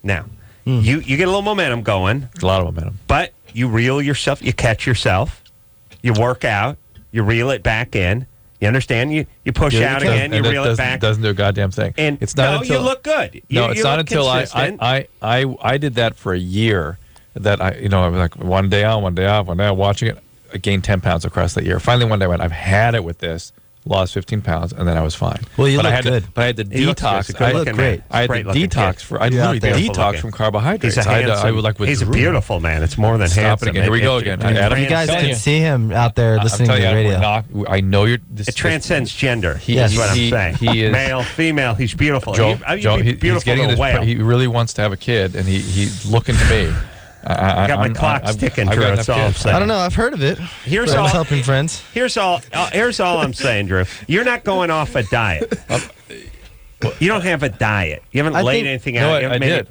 Now, you get a little momentum going. A lot of momentum. But you reel yourself, you catch yourself, you work out, you reel it back in. You understand? You push out again, you reel it back. Doesn't do a goddamn thing. And it's not until you look good. It's not until I did that for a year that I was like one day on, one day off, one day out watching it. I gained 10 pounds across that year. Finally, one day I went, I've had it with this. Lost 15 pounds, and then I was fine. Well, you look good. But I had to detox. I look great. I had to detox I literally detox from carbohydrates. He's a beautiful man. It's more than handsome. Again. Here we go again. Adam, you guys can see him out there listening to the radio. I know you're. It transcends gender. That's what I'm saying. He is male, female. He's beautiful. Joe, he's beautiful to a whale. He really wants to have a kid, and he's looking to me. I got my clock ticking, Drew. That's all I'm saying. I don't know. I've heard of it. Here's all helping friends. Here's all I'm saying, Drew. You're not going off a diet. You don't have a diet. You haven't laid anything out.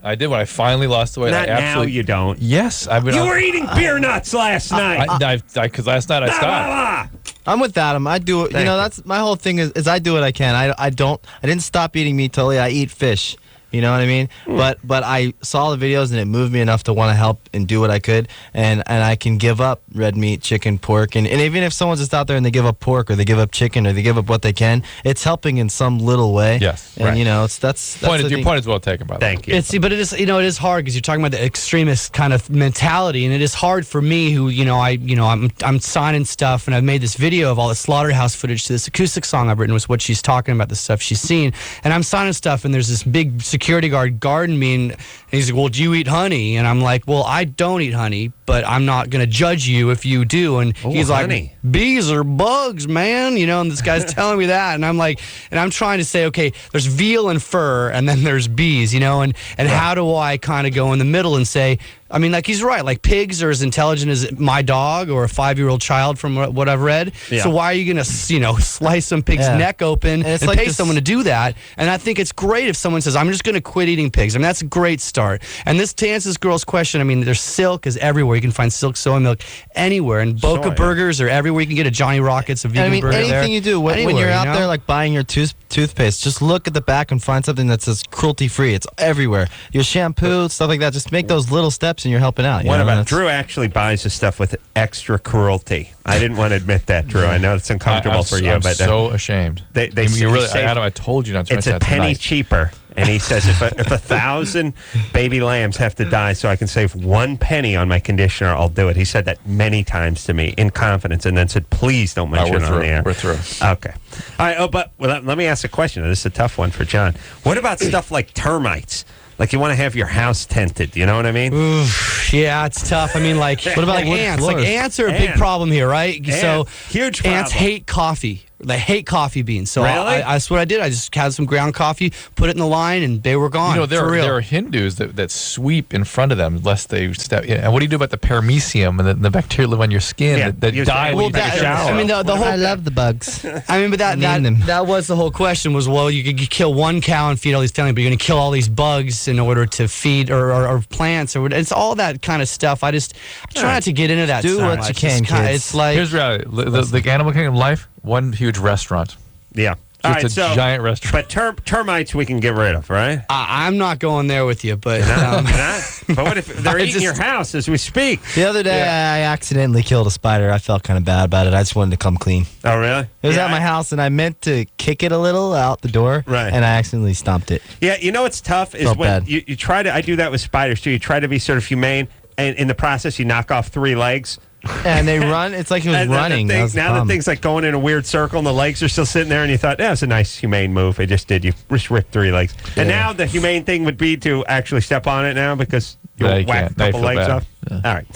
I did when I finally lost the weight. Not now. You don't. Yes, You were eating beer nuts last night. Because last night I stopped. I'm with Adam. I do it. That's my whole thing is I do what I can. I didn't stop eating meat totally. I eat fish. You know what I mean? But I saw the videos and it moved me enough to want to help and do what I could. And I can give up red meat, chicken, pork. And even if someone's just out there and they give up pork or they give up chicken or they give up what they can, it's helping in some little way. Yes. And, that's your point is well taken, by the way. Thank you. But it is, it is hard because you're talking about the extremist kind of mentality. And it is hard for me who, I'm signing stuff and I've made this video of all the slaughterhouse footage to this acoustic song I've written, was what she's talking about, the stuff she's seen. And I'm signing stuff and there's this big security guard guarding me and he's like, well, do you eat honey? And I'm like, well, I don't eat honey, but I'm not going to judge you if you do. And he's like, bees are bugs, man. And this guy's telling me that. And I'm like, and I'm trying to say, okay, there's veal and fur and then there's bees, and how do I kind of go in the middle and say, I mean, like, he's right. Like, pigs are as intelligent as my dog or a 5-year-old child from what I've read. Yeah. So why are you going to, slice some pig's neck open and pay someone to do that? And I think it's great if someone says, I'm just going to quit eating pigs. I mean, that's a great start. And to answer this girl's question, I mean, there's silk is everywhere. You can find silk soy milk anywhere. And Boca burgers are everywhere. You can get a Johnny Rockets, a vegan burger there. Anything you do, when you're out there, like, buying your toothpaste, just look at the back and find something that says cruelty-free. It's everywhere. Your shampoo, stuff like that. Just make those little steps and you're helping out. What about Drew actually buys the stuff with extra cruelty? I didn't want to admit that, Drew. I know it's uncomfortable for you, I'm but so ashamed. They Adam, I told you not to. It's a penny cheaper And he says, if 1,000 baby lambs have to die so I can save 1 penny on my conditioner, I'll do it. He said that many times to me in confidence, and then said, please don't mention it on the air. We're through. Okay. All right. Oh, but let me ask a question. This is a tough one for John. What about stuff like termites? Like you want to have your house tented, you know what I mean? Oof, yeah, it's tough. I mean, like, what about like ants? Like ants are a big problem here, right? So huge problem. Ants hate coffee. They hate coffee beans. So Really? that's what I did. I just had some ground coffee, put it in the line, and they were gone. You know, there for real. are Hindus that sweep in front of them lest they step. And what do you do about the paramecium and the bacteria live on your skin that die when you take a shower? I mean, the whole. I love the bugs. I mean, but that was the whole question. Was well, you could kill one cow and feed all these families, but you're going to kill all these bugs in order to feed or plants or it's all that kind of stuff. I try not to get into that. Do so what much. you can, kids. It's like Here's reality: the animal kingdom life, one huge restaurant. Yeah. Just a giant restaurant. But termites we can get rid of, right? I'm not going there with you, but You're not? But what if they're eating your house as we speak? The other day, I accidentally killed a spider. I felt kind of bad about it. I just wanted to come clean. Oh, really? It was at my house, and I meant to kick it a little out the door, right? And I accidentally stomped it. Yeah, you know what's tough is Felt when bad. you try to. I do that with spiders too. You try to be sort of humane, and in the process, you knock off 3 legs. And they run. It's like it was running. Now the thing's like going in a weird circle, and the legs are still sitting there, and you thought, that was a nice humane move. I just did. You just ripped 3 legs. And now the humane thing would be to actually step on it now because you Yeah, you whack a can't. couple They feel legs bad. off. Yeah. All right.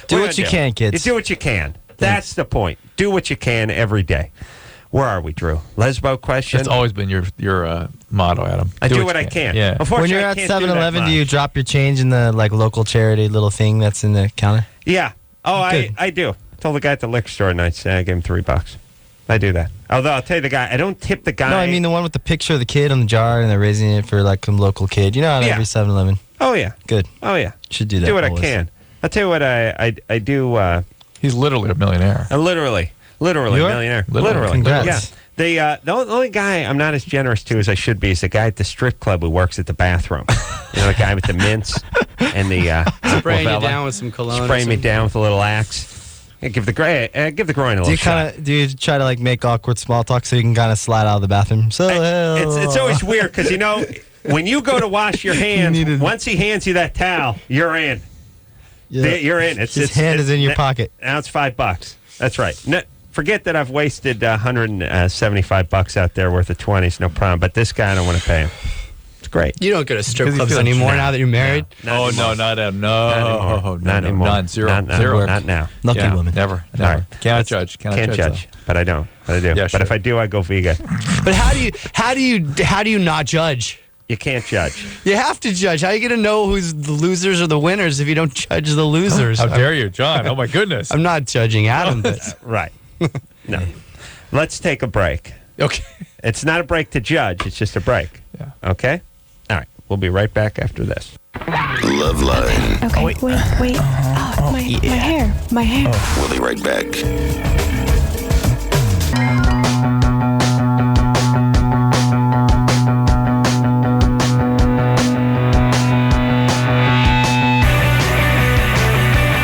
Do what you can, kids. You do what you can. That's the point. Do what you can every day. Where are we, Drew? Lesbo question? That's always been your motto, Adam. I do what I can. Yeah. Unfortunately, When you're I at can't do that 7-Eleven, do much. you drop your change in the local charity little thing that's in the counter? Yeah. Oh, Good. I do. I told the guy at the liquor store nights, I gave him $3. I do that. Although I'll tell you the guy, I don't tip the guy. No, I mean the one with the picture of the kid on the jar, and they're raising it for like some local kid. You know, at every 7-Eleven. Oh yeah. Good. Oh yeah. Should do that. Do what I always. can. I'll tell you what I do. He's literally a millionaire. Literally You are? millionaire. Literally. Congrats. Yeah. The only guy I'm not as generous to as I should be is the guy at the strip club who works at the bathroom. You know, the guy with the mints and the spraying you down with some cologne. spraying me down with a little axe. Yeah, give the groin a little shot. Do you try to make awkward small talk so you can kind of slide out of the bathroom? So It's always weird because when you go to wash your hands, once he hands you that towel, you're in. Yeah. You're in. His hand is in your pocket. Now it's $5. That's right. No, forget that I've wasted $175 out there worth of 20s. No problem. But this guy, I don't want to pay him. It's great. You don't go to strip 'Cause he clubs feels anymore bad. now that you're married. No, not Adam. No, Not anymore. None. Zero. Not Zero. Not now. Lucky woman. Never. All right. Cannot judge. Can't judge. But I don't. But I do. Yeah, but sure. if I do, I go vegan. But how do you not judge? You can't judge. You have to judge. How are you going to know who's the losers or the winners if you don't judge the losers? How dare you, John? Oh my goodness. I'm not judging Adam, but Right. No. Let's take a break. Okay. It's not a break to judge. It's just a break. Yeah. Okay? All right. We'll be right back after this. LoveLine. Okay, wait. Oh, my hair. We'll be right back.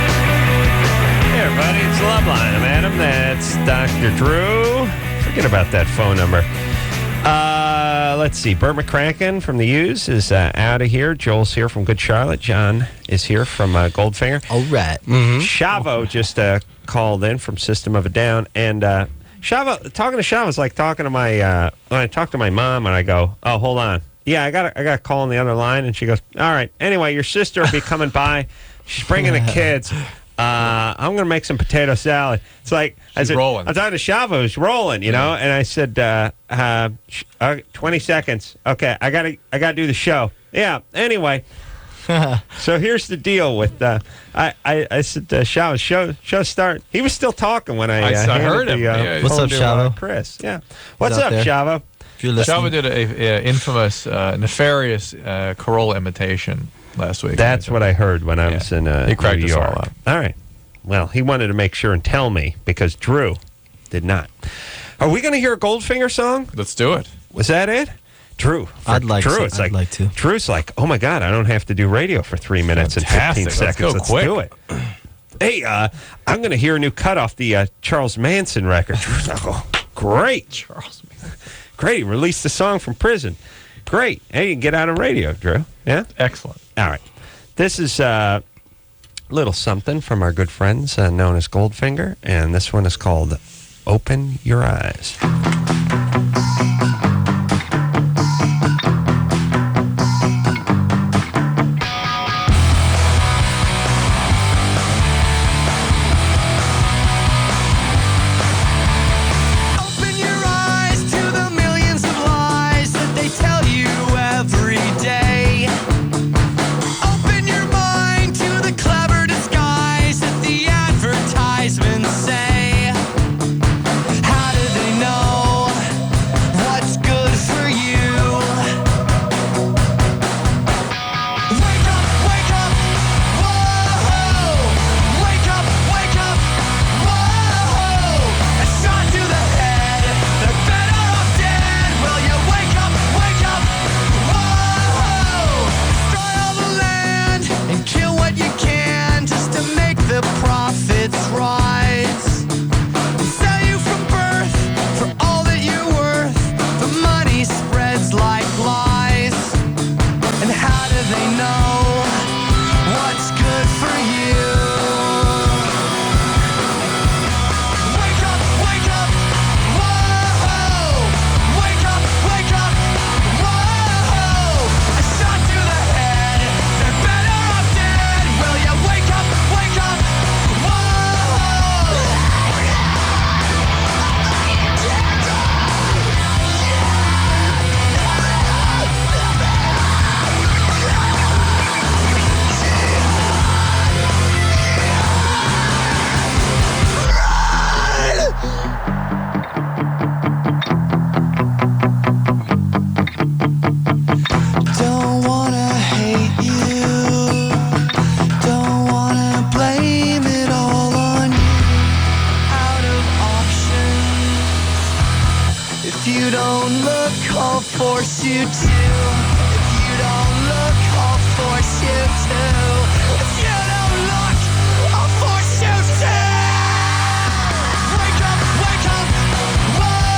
Hey, everybody. It's LoveLine. I'm Adam. That's Dr. Drew. Forget about that phone number. Let's see. Bert McCracken from the U's is out of here. Joel's here from Good Charlotte. John is here from Goldfinger. All right. Shavo just called in from System of a Down. And Shavo, talking to Shavo is like talking to my, when I talk to my mom and I go, oh, hold on. Yeah, I got a call on the other line. And she goes, all right. Anyway, your sister will be coming by. She's bringing the kids. I'm going to make some potato salad. It's like, I said, rolling. I'm talking to Shavo, who's rolling, you know, and I said, 20 seconds. Okay, I gotta do the show. Yeah, anyway. So here's the deal with, I said, Shavo, show start. He was still talking when I heard him. What's up, Shavo? Chris, yeah. What's out up, there? Shavo? If you're listening. Shava did a infamous, nefarious Corolla imitation last week. That's what I heard when I was in He cracked New us all York. up. All right. Well, he wanted to make sure and tell me because Drew did not. Are we going to hear a Goldfinger song? Let's do it. Was that it? Drew. I'd like Drew, to. it's I'd like to. Drew's like, oh my God, I don't have to do radio for 3 minutes Fantastic. and 15 seconds. Let's go do it. Hey, I'm going to hear a new cut off the Charles Manson record. Drew's like, oh, great. Charles Manson. Great. He released the song from prison. Great. Hey, you can get out on radio, Drew. Yeah? Excellent. All right. This is a little something from our good friends known as Goldfinger, and this one is called Open Your Eyes. Say, how do they know what's good for I'll force you to. If you don't look, I'll force you to. If you don't look, I'll force you to. Wake up, whoa.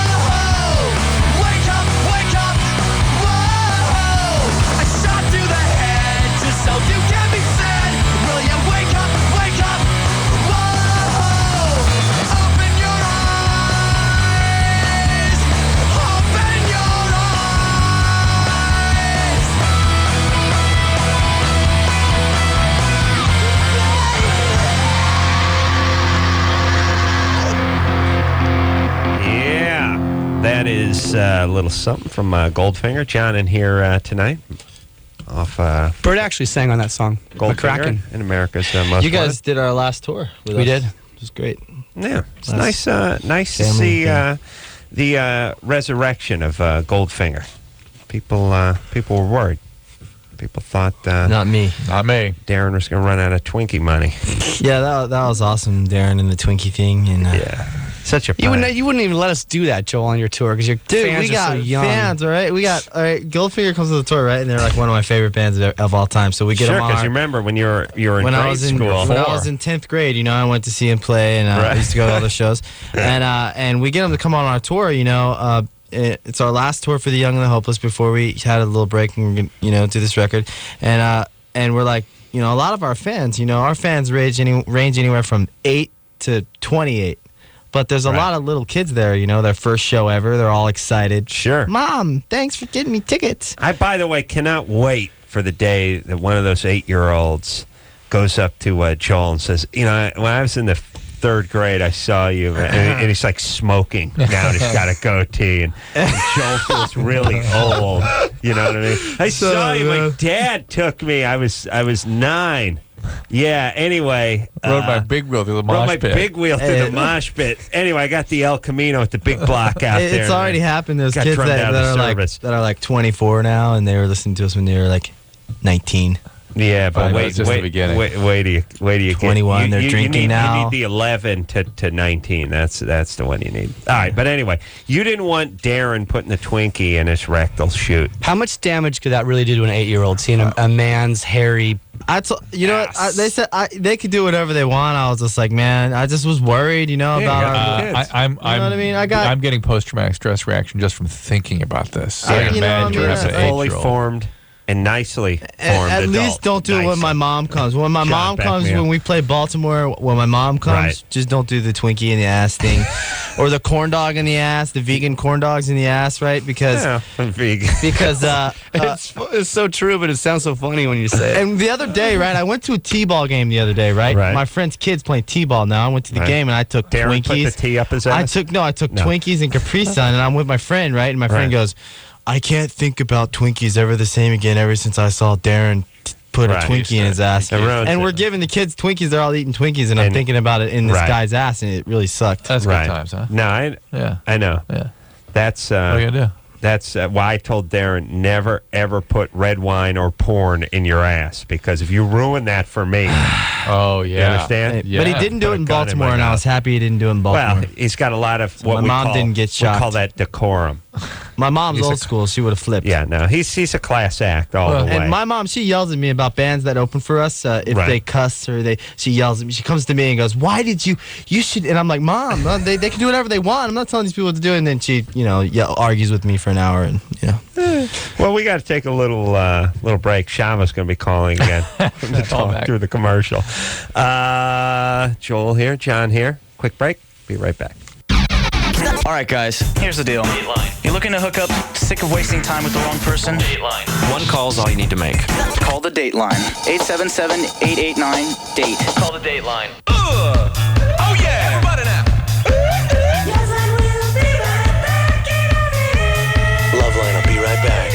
Wake up, whoa. A shot to the head, just so you can be fed. Will you wake up, whoa. Open your eyes. Open your Yeah, that is a little something from Goldfinger. John in here tonight. Off Bert actually sang on that song. Goldfinger in America's Most You guys Wanted. did our last tour with us. We did. It was great. Yeah, it's nice to see the resurrection of Goldfinger. People were worried. People thought Not me. Darren was going to run out of Twinkie money. Yeah, that was awesome, Darren, and the Twinkie thing. And such a You wouldn't even let us do that, Joel, on your tour because your fans we got are so young. fans, all right? Goldfinger comes to the tour, right? And they're like one of my favorite bands of all time. So we get them on. Because you remember when you were in when grade I was in school. when I was in 10th grade, I went to see him play, and I used to go to all the shows. And we get him to come on our tour. It's our last tour for the Young and the Hopeless before we had a little break and we're gonna, do this record. And we're like, a lot of our fans, our fans range anywhere from 8 to 28. But there's a lot of little kids there, their first show ever. They're all excited. Sure. Mom, thanks for getting me tickets. I, by the way, cannot wait for the day that one of those 8-year-olds goes up to Joel and says, when I was in the 3rd grade, I saw you, and he's like smoking now, and he's got a goatee, and Joel feels really old. You know what I mean? I saw you. My dad took me. I was 9. Yeah. Anyway, Rode my big wheel through the mosh pit. The mosh pit. Anyway, I got the El Camino at the big block out there. It's already happened. There's got kids drummed out of that are like 24 now, and they were listening to us when they were like 19. Yeah, but wait till you 21. They're drinking now. You need the 11 to 19. That's the one you need. All right, but anyway, you didn't want Darren putting the Twinkie in his rectal chute. How much damage could that really do to an 8-year-old seeing a man's hairy You know what? They said they could do whatever they want. I was just like, man, I just was worried, about our kids. I'm, you know what I mean? I'm getting post-traumatic stress reaction just from thinking about this. Yeah, I can imagine it's a fully formed and nicely formed At adult. least don't do it when my mom comes. When my mom comes, back me up. when we play Baltimore, when my mom comes, just don't do the Twinkie in the ass thing. Or the corn dog in the ass, the vegan corn dogs in the ass, right? Because vegan. Because it's so true, but it sounds so funny when you say it. And the other day, right? I went to a T-ball game the other day, right? My friend's kids playing T-ball now. I went to the game and I took Darren Twinkies. put the T up his ass? I took Twinkies and Capri Sun, and I'm with my friend, right? And my friend goes, I can't think about Twinkies ever the same again ever since I saw Darren put a Twinkie in his ass. And we're giving the kids Twinkies. They're all eating Twinkies, and I'm thinking about it in this guy's ass, and it really sucked. That's good times, huh? No, I know. Yeah. That's what are you gonna do? That's why I told Darren never ever put red wine or porn in your ass, because if you ruin that for me, oh you understand? But he didn't do it in Baltimore, and I was happy he didn't do it in Baltimore. Well, he's got a lot of what my mom didn't get shocked. We call that decorum. My mom's old school. She would have flipped. Yeah, no, he's a class act all the way. And my mom, she yells at me about bands that open for us. If they cuss or she yells at me. She comes to me and goes, "Why did you should?" And I'm like, "Mom, they can do whatever they want. I'm not telling these people what to do." And then she, argues with me for an hour, and Well, we got to take a little break. Shava's going to be calling again to talk through the commercial. Joel here, John here. Quick break. Be right back. All right, guys, here's the deal. You're looking to hook up, sick of wasting time with the wrong person? Dateline. One call's all you need to make. Call the Dateline. 877-889-DATE. Call the Dateline. Oh, yeah! Everybody now! LoveLine, I'll be right back.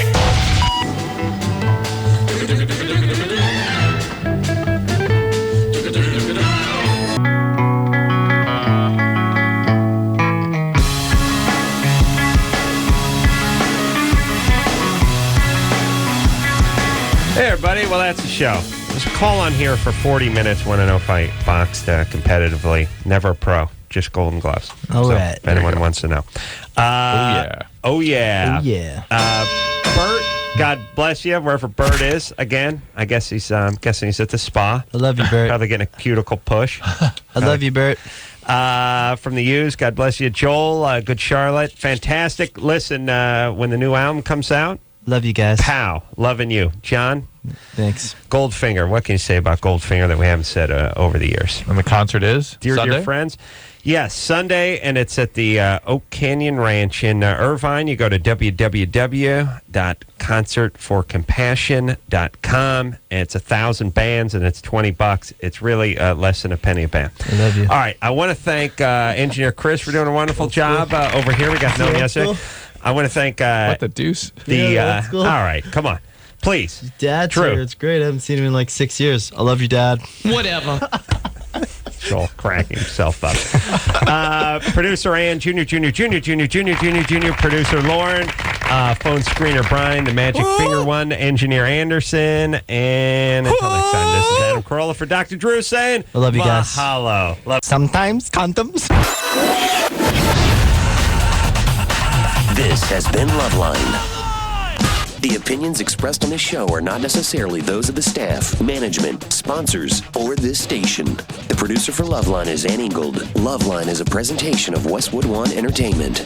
Hey, everybody. Well, that's the show. There's a call on here for 40 minutes. Want to know if I boxed competitively. Never a pro. Just Golden Gloves. All right. If anyone wants to know. Oh, yeah. Bert, God bless you, wherever Bert is. Again, I guess I'm guessing he's at the spa. I love you, Bert. Probably getting a cuticle push. I love you, Bert. From the U's, God bless you. Joel, good Charlotte. Fantastic. Listen, when the new album comes out. Love you guys. Pow. Loving you. John? Thanks. Goldfinger. What can you say about Goldfinger that we haven't said over the years? And the concert is? Dear friends. Yes, Sunday, and it's at the Oak Canyon Ranch in Irvine. You go to www.concertforcompassion.com, and it's 1,000 bands, and it's $20. It's really less than a penny a band. I love you. All right, I want to thank Engineer Chris for doing a wonderful job over here. We got to know him yesterday. I want to thank... what the deuce? All right, come on. Please. Dad's here. It's great. I haven't seen him in like 6 years. I love you, Dad. Whatever. Joel cracking himself up. Producer Ann, Junior, Producer Lauren, phone screener Brian, the Magic Finger One, Engineer Anderson, and until next time, this is Adam Carolla for Dr. Drew saying, I love you guys. Mahalo. Sometimes condoms. This has been LoveLine. The opinions expressed on this show are not necessarily those of the staff, management, sponsors, or this station. The producer for LoveLine is Ann Ingold. LoveLine is a presentation of Westwood One Entertainment.